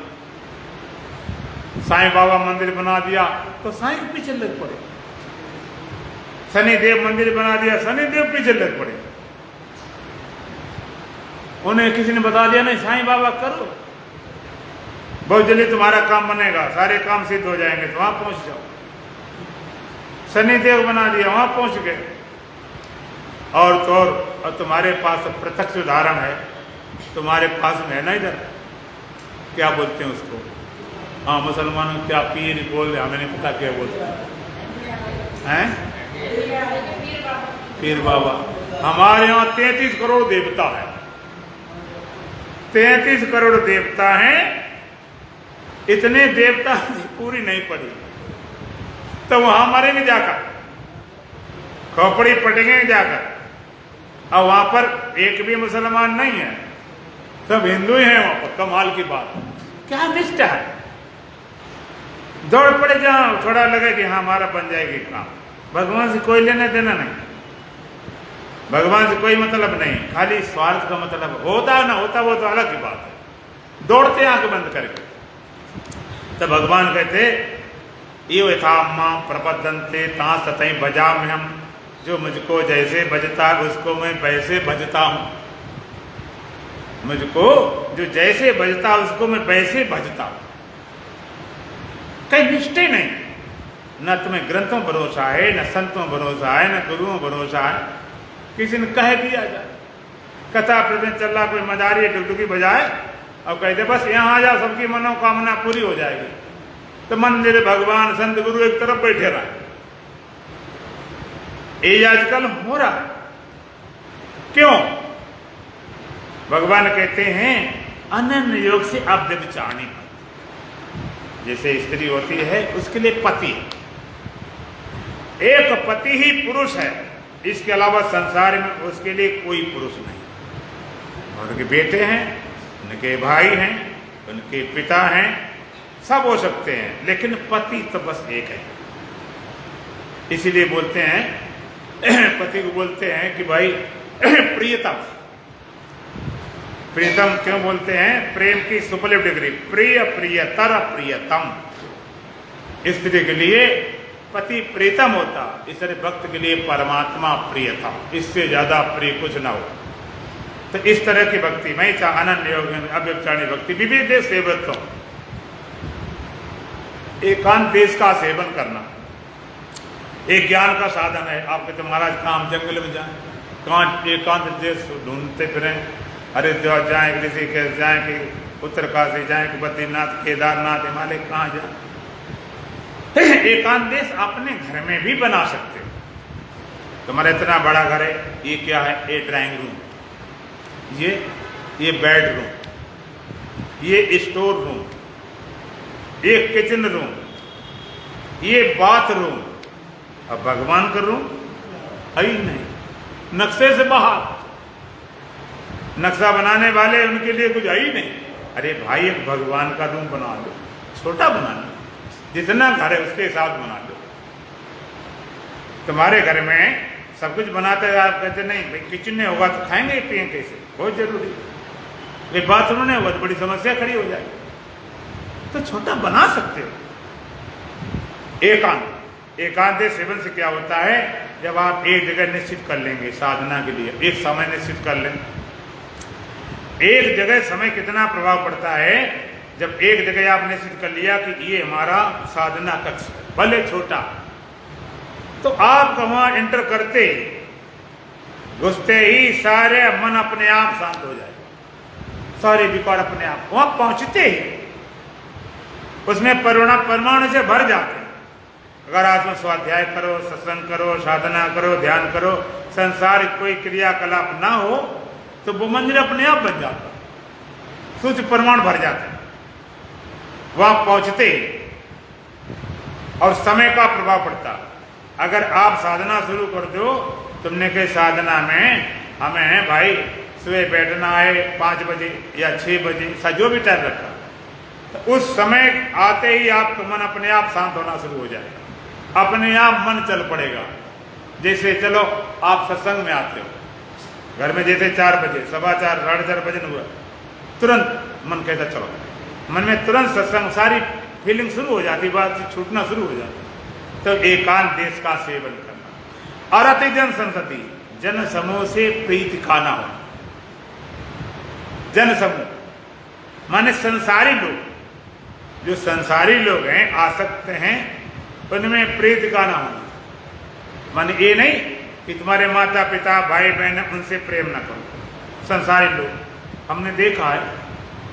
साईं बाबा मंदिर बना दिया तो साईं के पीछे लग पड़े, शनिदेव मंदिर बना दिया, शनिदेव पीछे लग पड़े। उन्हें किसी ने बता दिया नहीं साईं बाबा करो, बहुत जल्दी तुम्हारा काम बनेगा, सारे काम सिद्ध हो जाएंगे, तो वहां पहुंच जाओ। शनिदेव बना दिया, वहां पहुंच गए। और तो और तुम्हारे पास प्रत्यक्ष उदाहरण है, तुम्हारे पास में है ना, इधर क्या बोलते हैं उसको, हाँ मुसलमानों क्या पीर बोल रहे, हमें नहीं पता क्या बोलते हैं, पीर बाबा। हमारे यहाँ 33 करोड़ देवता है, 33 करोड़ देवता हैं। इतने देवता पूरी नहीं पड़ी तो वहां मरेंगे जाकर, खोपड़ी पटेंगे जाकर। और वहां पर एक भी मुसलमान नहीं है, सब हिंदू ही हैं वहां पर। कमाल की बात, क्या निष्ठा है। दौड़ पड़े जहां थोड़ा लगे कि हाँ हमारा बन जाएगी काम। भगवान से कोई लेना देना नहीं, भगवान से कोई मतलब नहीं, खाली स्वार्थ का मतलब। होता ना होता वो तो अलग की बात है, दौड़ते आंख बंद करके। तो भगवान कहते ये यथा मां प्रपद्यन्ते ता सतई बजा में हम, जो मुझको जैसे बजता उसको मैं वैसे भजता हूं, मुझको जो जैसे बजता उसको मैं वैसे भजता हूं। कहीं निष्ठे नहीं, न तुम्हें ग्रंथों भरोसा है, न संतों भरोसा है, न गुरुओं भरोसा है। किसी ने कह दिया जाए, कथा प्रवचन चल रहा, कोई मदारी डुगडुगी बजाए और कहते बस यहाँ आ जाओ सबकी मनोकामना पूरी हो जाएगी, तो मंदिर भगवान संत गुरु एक तरफ बैठे रहा। ये आजकल हो रहा है। क्यों? भगवान कहते हैं अनन्य योग से आप व्यभिचारिणी, जैसे स्त्री होती है उसके लिए पति, एक पति ही पुरुष है, इसके अलावा संसार में उसके लिए कोई पुरुष नहीं। उनके बेटे हैं, उनके भाई हैं, उनके पिता हैं, सब हो सकते हैं, लेकिन पति तो बस एक है। इसीलिए बोलते हैं पति को बोलते हैं कि भाई प्रियतम। प्रियतम क्यों बोलते हैं? प्रेम की सुपरलेटिव डिग्री, प्रिय, प्रियतर, प्रियतम। स्त्री के लिए पति प्रियतम होता, इस तरह भक्त के लिए परमात्मा प्रियतम, इससे ज्यादा प्रिय कुछ ना हो। तो इस तरह की भक्ति मैं चाह अनन्य योग अव्यभिचारिणी भक्ति, विविध देश सेवत्व, एकांत देश का सेवन करना एक ज्ञान का साधन है। आपके तो महाराज काम जंगल में जाए, कहाँ एकांत देश ढूंढते फिरें, हरिद्वार जाए, ऋषिकेश जाए, कि उत्तरकाशी जाए, कि बद्रीनाथ, केदारनाथ, हिमालय, कहाँ जाए। एकांत देश अपने घर में भी बना सकते हो। तुम्हारा इतना बड़ा घर है, ये क्या है? ये ड्राइंग रूम, ये बेडरूम, ये स्टोर रूम, ये किचन रूम, ये बाथरूम। अब भगवान का रूम है ही नहीं, नक्शे से बाहर। नक्शा बनाने वाले उनके लिए कुछ है ही नहीं। अरे भाई एक भगवान का रूम बना लो, छोटा बना लो, जितना घर है उसके हिसाब बना लो। तुम्हारे घर में सब कुछ बनाते हैं, आप कहते नहीं भाई किचन में होगा तो खाएंगे पिएंगे कैसे, बहुत जरूरी। ये बाथरूम नहीं होगा तो बड़ी समस्या खड़ी हो जाएगी। तो छोटा बना सकते हो। एकांत सेवन से क्या होता है? जब आप एक जगह निश्चित कर लेंगे साधना के लिए, एक समय निश्चित कर लें। एक जगह समय कितना प्रभाव पड़ता है? जब एक जगह आप निश्चित कर लिया कि ये हमारा साधना कक्ष है, भले छोटा, तो आप वहां एंटर करते घुसते ही सारे मन अपने आप शांत हो जाए, सारे विकार अपने आप वहां पहुंचते ही उसमें परमाणु से भर जाते हैं। अगर आत्म स्वाध्याय करो, सत्संग करो, साधना करो, ध्यान करो, संसार कोई क्रियाकलाप ना हो, तो वो मंदिर अपने आप बन जाता, सूक्ष्म परमाणु भर जाते, वहां पहुंचते और समय का प्रभाव पड़ता। अगर आप साधना शुरू कर दो, तुमने कही साधना में हमें भाई सुबह बैठना है 5 बजे या 6 बजे, जो भी टाइम रखा, तो उस समय आते ही आपका मन अपने आप शांत होना शुरू हो जाएगा, अपने आप मन चल पड़ेगा। जैसे चलो आप सत्संग में आते हो, घर में जैसे 4 बजे, 4:15, 4:30 भजन हुआ, तुरंत मन कहता चलो, मन में तुरंत सत्संग, सारी फीलिंग शुरू हो जाती, बात छूटना शुरू हो जाती। तो एकांत देश का सेवन करना। और अति जन संसति, जन समूह से प्रीति का ना होना। जन समूह माने संसारी लोग, जो संसारी लोग हैं, आसक्त हैं, उनमें प्रीति का ना होना। माने ये नहीं कि तुम्हारे माता पिता भाई बहन उनसे प्रेम ना करो। संसारी लोग हमने देखा है,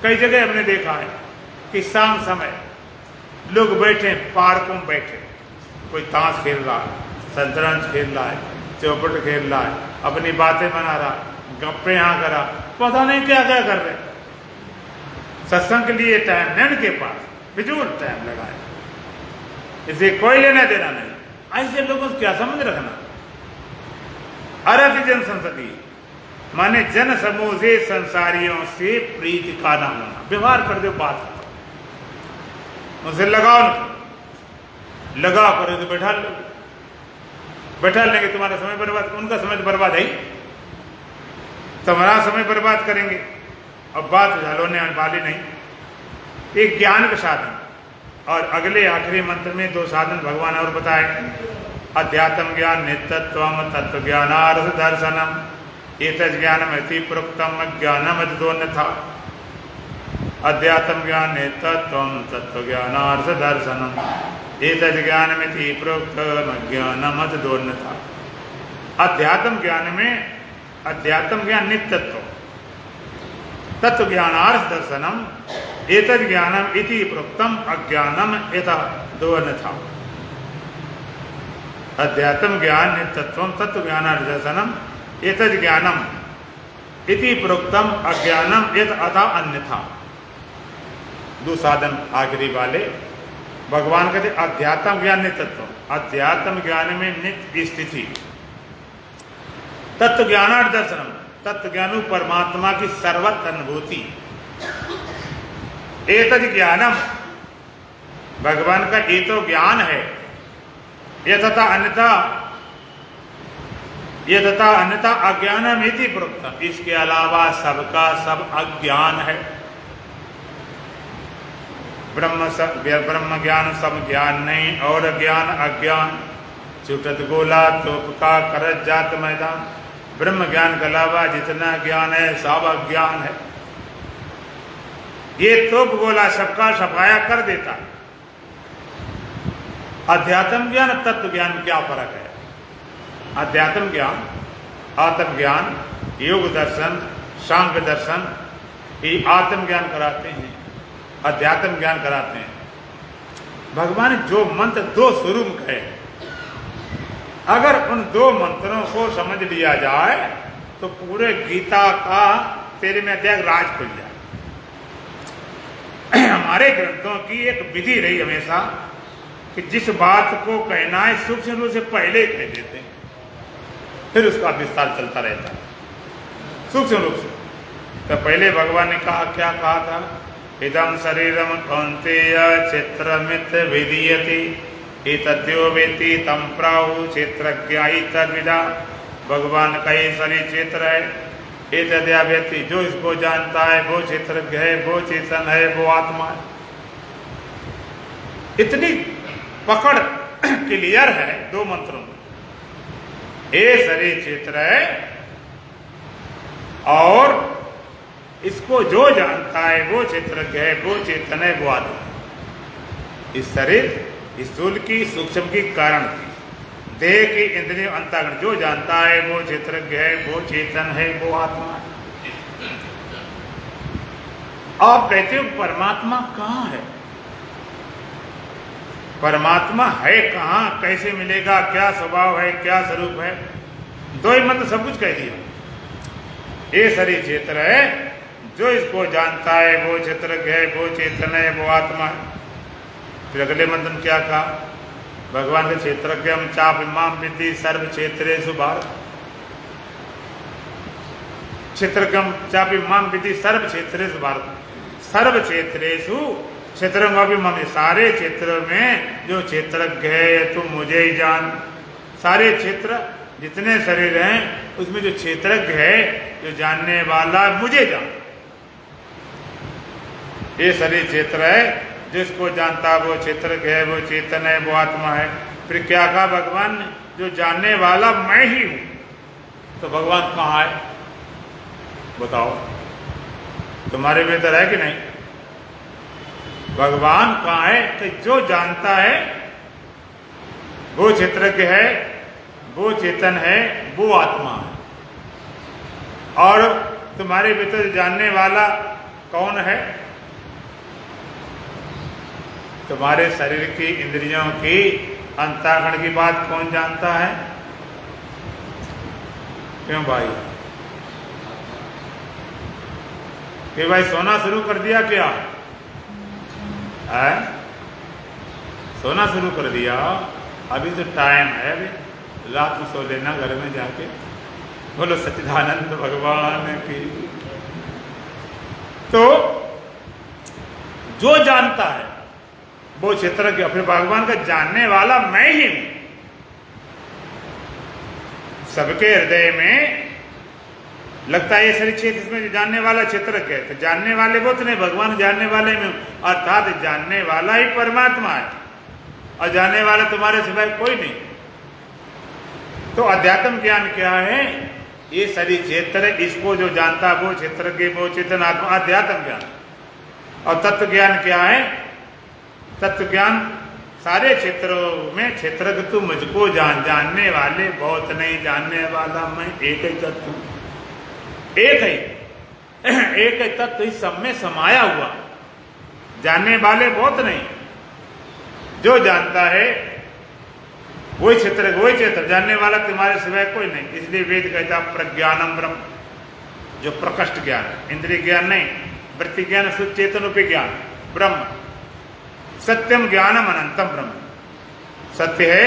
कई जगह हमने देखा है कि शाम समय लोग बैठे, पार्कों में बैठे, कोई ताश खेल रहा है, शतरंज खेल रहा है, चौपट खेल रहा है, अपनी बातें बना रहा, गप्पे यहाँ करा, पता नहीं क्या क्या कर रहे। सत्संग के लिए टाइम नहीं उनके पास, फिजूल टाइम लगा है, इसे कोई लेना देना नहीं। ऐसे लोगों से क्या समझ रखना। अरथ जन संसदी माने जन समूह से, संसारियों से प्रीति का ना होना। व्यवहार कर दो, बात करो, उनसे लगाओ नहीं, लगा करो तो बैठा लो, बैठा लेंगे, तुम्हारा समय बर्बाद, उनका समय तो बर्बाद है, तुम्हारा समय बर्बाद करेंगे। अब बात झलोने वाली नहीं। एक ज्ञान का साधन, और अगले आखिरी मंत्र में 2 साधन भगवान और बताए। अध्यात्म ज्ञान नित्यत्वम तत्व ज्ञानार्थ दर्शनम एतद् ज्ञानम इति प्रोक्तम ज्ञानम अद्वैन्यथा। अध्यात्म ज्ञान नित्यत्वम तत्व ज्ञानार्थ दर्शनम एतद् ज्ञानमिति प्रोक्तम ज्ञानम अद्वैन्यथा। अध्यात्म ज्ञान में, अध्यात्म ज्ञान नित्यत्व, तत्व ज्ञानार्थ दर्शनम एतद् ज्ञानम इति प्रोक्तम अज्ञानम एतद्वैन्यथा। अध्यात्म ज्ञान नित्यत्वम तत्व ज्ञानार्थ दर्शनम एतद् ज्ञानम इति प्रोक्तम अज्ञानम एत अथा अन्यथा। 2 साधन आखिरी वाले भगवान कहते अध्यात्म ज्ञान नित्यत्व, अध्यात्म ज्ञान में नित्य स्थिति, तत्व ज्ञानार्थ दर्शनम, तत्व ज्ञानु परमात्मा की सर्वत्र अनुभूति, एतद् ज्ञानम भगवान का ये तो ज्ञान है, ये तथा अन्यथा, ये तथा अन्यथा अज्ञानम इति प्रोक्तम, इसके अलावा सबका सब अज्ञान है। ब्रह्म ज्ञान सब ज्ञान नहीं, और ज्ञान अज्ञान छूटत गोला तोप का करत जात मैदान। ब्रह्म ज्ञान के अलावा जितना ज्ञान है सब अज्ञान है। ये तोप गोला सबका सफाया कर देता। अध्यात्म ज्ञान तत्व ज्ञान में क्या फर्क है? अध्यात्म ज्ञान, आत्मज्ञान, योग दर्शन, सांख्य दर्शन, ये आत्म ज्ञान कराते हैं, अध्यात्म ज्ञान कराते हैं। भगवान जो मंत्र 2 शुरू में कहे, अगर उन 2 मंत्रों को समझ लिया जाए तो पूरे गीता का 13वें अध्याय राज खुल जाए। हमारे ग्रंथों की एक विधि रही हमेशा कि जिस बात को कहना है सूक्ष्म रूप से पहले ही कह देते हैं, फिर उसका विस्तार चलता रहता है सूक्ष्म रूप से। तो पहले भगवान ने कहा, क्या कहा था? इदम शरीरम कौन्तेय क्षेत्रमित विधीयते एतद्यो वेत्ति तं प्राहु क्षेत्रज्ञ तद्विदा। भगवान का ये शरीर क्षेत्र है, एतद्या व्यक्ति जो इसको जानता है वो क्षेत्रज्ञ है, वो चेतन है, वो आत्मा है। इतनी पकड़ क्लियर है 2 मंत्रों में। ये शरीर क्षेत्र है और इसको जो जानता है वो क्षेत्रज्ञ है, वो चेतन है, वो आत्मा। इस शरीर, इस स्थूल की, सूक्ष्म की, कारण की, देह की, इंद्रिय, अंतःकरण जो जानता है वो क्षेत्रज्ञ है, वो चेतन है, वो आत्मा है। आप कहते हो परमात्मा कहाँ है? परमात्मा है कहाँ, कैसे मिलेगा, क्या स्वभाव है, क्या स्वरूप है? 2 ही मंत्र सब कुछ कह दिया। ये शरीर क्षेत्र है, जो इसको जानता है वो क्षेत्रज्ञ है, वो चेतन है, वो आत्मा है। फिर अगले मंत्र में क्या कहा? भगवान के क्षेत्रज्ञम चाप इमाम विद्धि सर्व क्षेत्रेषु भारत। क्षेत्रगम चापि माम विधि सर्व क्षेत्रेषु भारत, सर्व क्षेत्रेषु क्षेत्रम मम, सारे क्षेत्रों में जो क्षेत्रज्ञ है तुम मुझे ही जान। सारे क्षेत्र जितने शरीर हैं उसमें जो क्षेत्रज्ञ है, जो जानने वाला, मुझे जान। ये शरीर क्षेत्र है, जिसको जानता वो क्षेत्रज्ञ है, वो चेतन है, वो आत्मा है। फिर क्या कहा भगवान ने, जो जानने वाला मैं ही हूं। तो भगवान कहाँ है बताओ, तुम्हारे भीतर है कि नहीं? भगवान कहाँ है? कि जो जानता है वो क्षेत्रज्ञ है, वो चेतन है, वो आत्मा है। और तुम्हारे भीतर जानने वाला कौन है? तुम्हारे शरीर की, इंद्रियों की, अंतःकरण की बात कौन जानता है? क्यों भाई? कि भाई सोना शुरू कर दिया क्या है? सोना शुरू कर दिया, अभी तो टाइम है, अभी रात में सो लेना घर में जाके। बोलो सच्चिदानंद भगवान की। तो जो जानता है वो क्षेत्र के, फिर भगवान का जानने वाला मैं ही हूं। सबके हृदय में लगता है ये शरीर क्षेत्र, इसमें जो जानने वाला क्षेत्र है, तो जानने वाले वो तो नहीं, भगवान जानने वाले में, अर्थात जानने वाला ही परमात्मा है और जानने वाला तुम्हारे सिवाय कोई नहीं। तो अध्यात्म ज्ञान क्या है? ये शरीर क्षेत्र है, इसको जो जानता है वो क्षेत्र के, वो चेतन आत्मा, अध्यात्म ज्ञान। और तत्व ज्ञान क्या है? तत्व ज्ञान सारे क्षेत्रों में क्षेत्र तू मुझको जान, जानने वाले बहुत नहीं, जानने वाला मैं एक ही तत्व हूं, एक ही तत्व इस सब में समाया हुआ। जानने वाले बहुत नहीं, जो जानता है वही क्षेत्र, वही क्षेत्र, जानने वाला तुम्हारे सिवाय कोई नहीं। इसलिए वेद कहता प्रज्ञानम ब्रह्म, जो प्रकष्ट ज्ञान, इंद्रिय ज्ञान नहीं, वृत्ति ज्ञान, शुद्ध चेतन रूपी ज्ञान ब्रह्म। सत्यम ज्ञानम अनंतम ब्रह्म, सत्य है,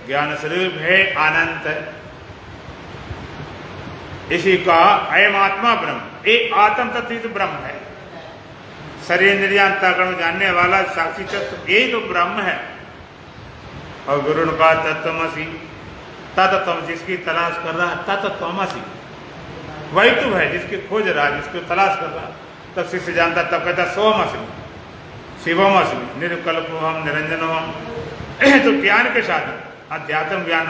ज्ञान स्वरूप है, अनंत है। इसी का अयम आत्मा ब्रह्म, एक आत्म तत्व तो ब्रह्म है। शरीर इंद्रियां अंतःकरण जानने वाला साक्षी तत्व यही तो ब्रह्म है। और गुरु ने कहा तत्त्वमसि, तत्त्वम जिसकी तलाश कर रहा है, तत्त्वमसि वही तो है, जिसकी खोज रहा है, जिसको तलाश कर रहा है। तब शिष्य जानता, तब कहता सोमअस्मि शिवमअस्मि निर्विकल्पोहम निरंजनोहम। तो ज्ञान के साथ अध्यात्म ज्ञान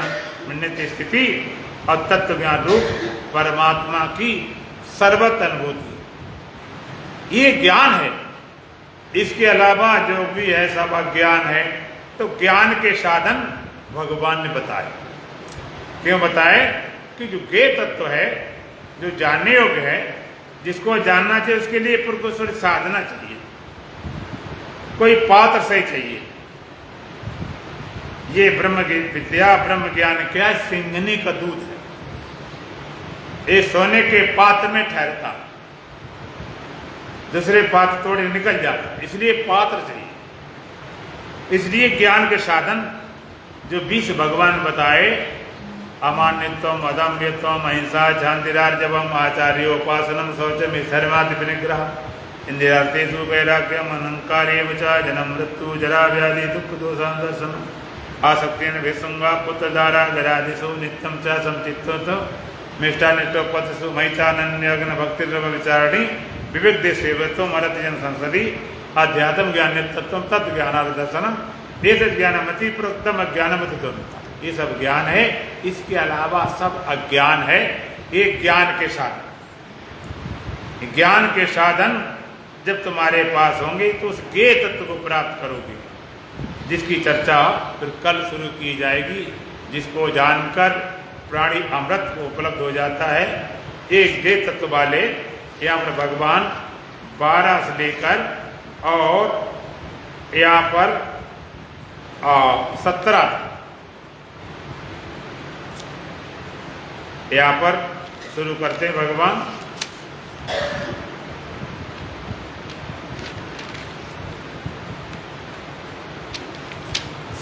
नित्य स्थिति और तत्व ज्ञान रूप परमात्मा की सर्वत्र अनुभूति, ये ज्ञान है। इसके अलावा जो भी है सब अज्ञान है। तो ज्ञान के साधन भगवान ने बताए। क्यों बताए? कि जो ज्ञेय तत्व है, जो जानने योग्य है, जिसको जानना चाहिए, उसके लिए पुरुष साधना चाहिए, कोई पात्र सही चाहिए। ये ब्रह्म विद्या, ब्रह्म ज्ञान क्या है? सिंघनी का दूध है, ये सोने के पात्र में ठहरता, दूसरे पात्र तोड़े निकल जाता, इसलिए पात्र चाहिए। इसलिए ज्ञान के साधन जो 20 भगवान बताए, अमान्यत्वम, अदम्यत्वम, अहिंसा, शांतिरार्जवम, आचार्योपासनम, शौचम, धर्मादि विनिग्रह, इंद्रियार्थेषु वैराग्यम, अनंकारेव च जन्म मृत्यु जरा व्याधि दुख दोषादर्शन, आसक्तेन विसंगा पुत्रधारा गरादिषु नित्यं च संचित्तो मिष्टानिष्टोपतिषु महितानन्यग्न भक्तिर्व विचारणी विवेक देशेवत्वम अरत जन संसदि अध्यात्म ज्ञान तत्व तत्व ज्ञानादर्शनम वेद ज्ञानमति प्रोक्तम अज्ञानमति दोनता। ये सब ज्ञान है, इसके अलावा सब अज्ञान है। ये ज्ञान के साधन, ज्ञान के साधन जब तुम्हारे पास होंगे तो उस ज्ञेय तत्व को प्राप्त करोगे, जिसकी चर्चा फिर कल शुरू की जाएगी, जिसको जानकर प्राणी अमृत को उपलब्ध हो जाता है। एक ज्ञेय तत्व वाले यहाँ पर भगवान 12 से लेकर और यहाँ पर 17 यहाँ पर शुरू करते हैं भगवान।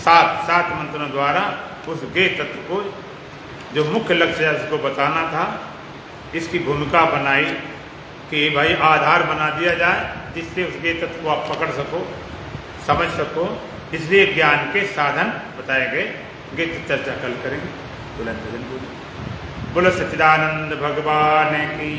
सात मंत्रों द्वारा उस ज्ञेय तत्व को, जो मुख्य लक्ष्य है, उसको बताना था। इसकी भूमिका बनाई कि भाई आधार बना दिया जाए जिससे उसके तत्व को आप पकड़ सको, समझ सको। इसलिए ज्ञान के साधन बताए गए। गीत चर्चा कल करेंगे। बुलंद भजन बोलिए। बोलो सच्चिदानंद भगवान की।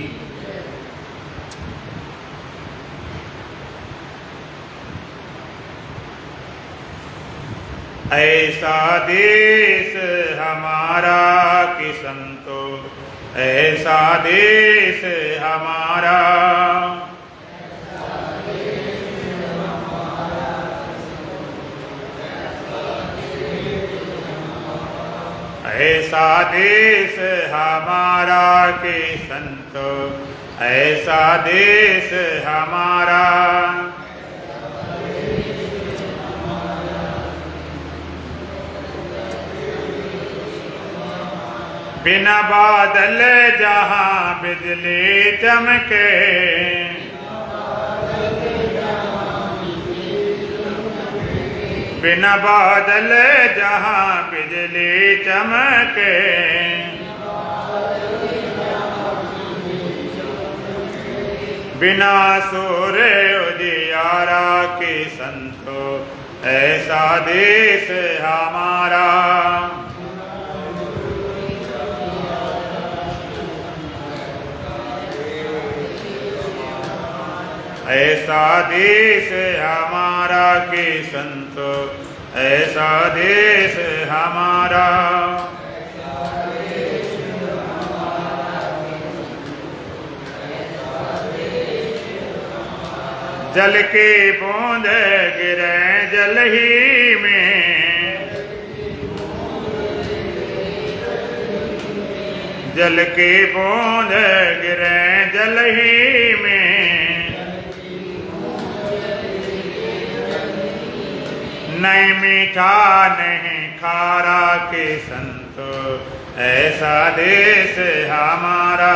ऐसा देश हमारा कि संतो, ऐसा देश हमारा, ऐसा देश हमारा के संतो, ऐसा देश हमारा। बिना बादल जहाँ बिजली चमके, बिना बादल जहाँ बिजली चमके, बिना सूर्य उजियारा के संतो, ऐसा देश हमारा। ऐसा देश हमारा के संतो, ऐसा देश हमारा। जल की बूंद गिरे जल ही में, जल की बूंद गिरे जल ही में, नहीं मीठा नहीं खारा के संतो, ऐसा देश हमारा।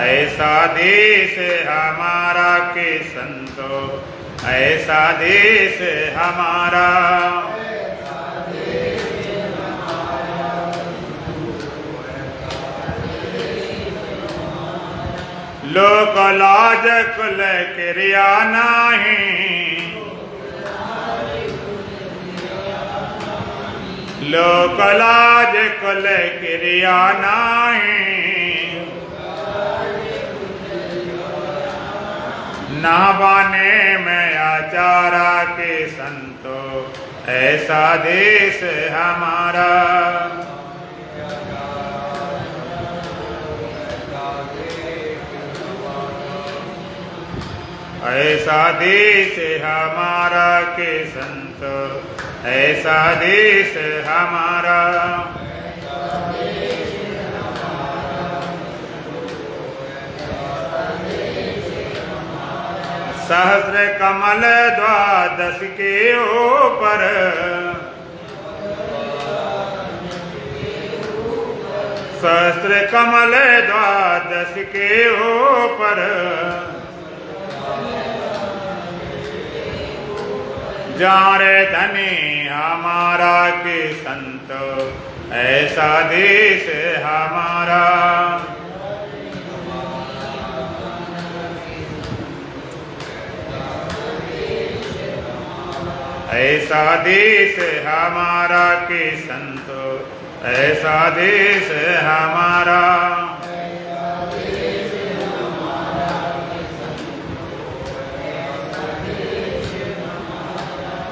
ऐसा देश हमारा के संतो, ऐसा देश हमारा। लोक लाज कुल क्रिया नहीं, लोक लाज कुल क्रिया नहीं, नहवाने में आचारा के संतो, ऐसा देश हमारा। ऐसा देश हमारा के संतो, ऐसा देश हमारा। सहस्र कमल द्वादश के ऊपर, सहस्र कमल द्वादश के ऊपर, जारे धनी हमारा के संतो, ऐसा देश हमारा। ऐसा देश हमारा के संतो, ऐसा देश हमारा।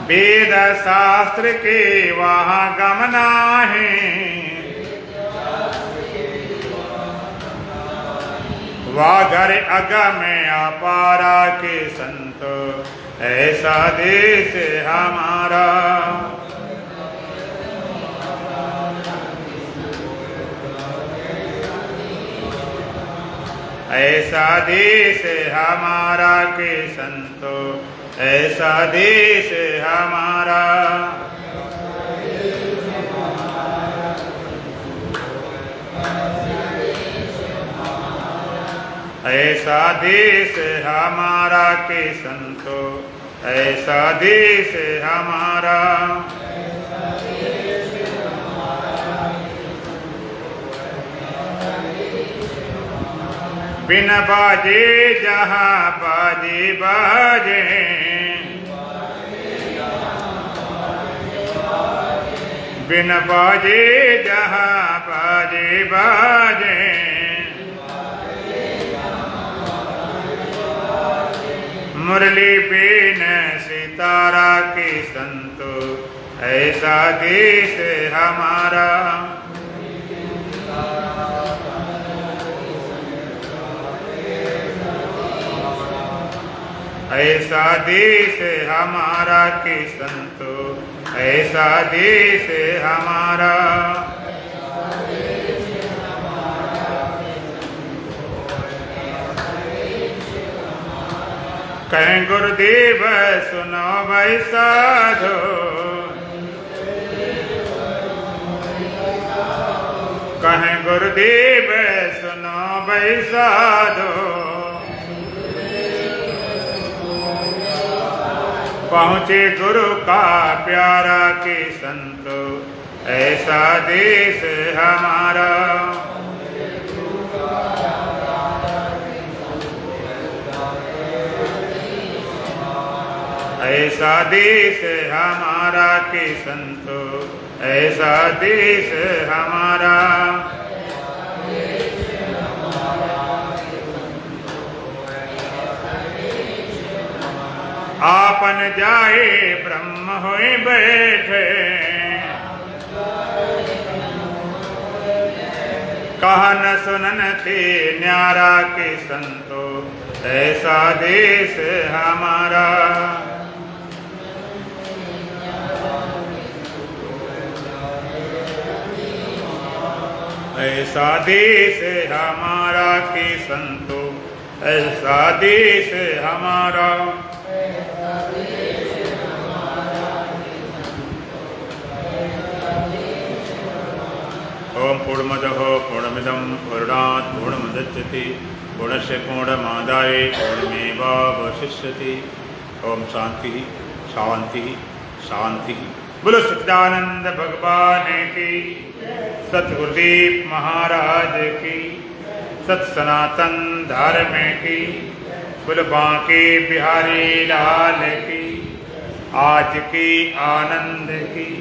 वेद शास्त्र के वहाँ गमना है, वाघर अगम अपारा के संतो, ऐसा देश हमारा। ऐसा देश हमारा के संतो, ऐसा देश हमारा। ऐसा देश हमारा के संतो, ऐसा देश हमारा। बिन बाजे जहाँ बाजे बाजे, बिन बाजे जहाँ बाजे बाजे, मुरली बीन सितारा के संतो, ऐसा देश हमारा। ऐसा देश हमारा के संतो, ऐसा देश हमारा। कहें गुरुदेव सुनो भाई साधो, कहें गुरुदेव सुनो भाई साधो, पहुँचे गुरु का प्यारा के संतो, ऐसा देश हमारा। ऐसा देश हमारा के संतो, ऐसा देश हमारा। आपन जाए ब्रह्म होए बैठे, कहा न सुनन थे न्यारा के संतो, ऐसा देश हमारा। ऐसा देश हमारा के संतो, ऐसा देश हमारा। ओम पूर्णमदः पूर्णमिदं पूर्णात् पूर्णमुदच्यते पूर्णस्य पूर्णमादाय पूर्णमेवावशिष्यते। ओम शांति शांति शांति। बोलो सच्चिदानंद भगवान की, सतगुरुदेव महाराज की, सत सनातन धर्म की, बोलो बांके बिहारी लाल की, आज की आनंद की।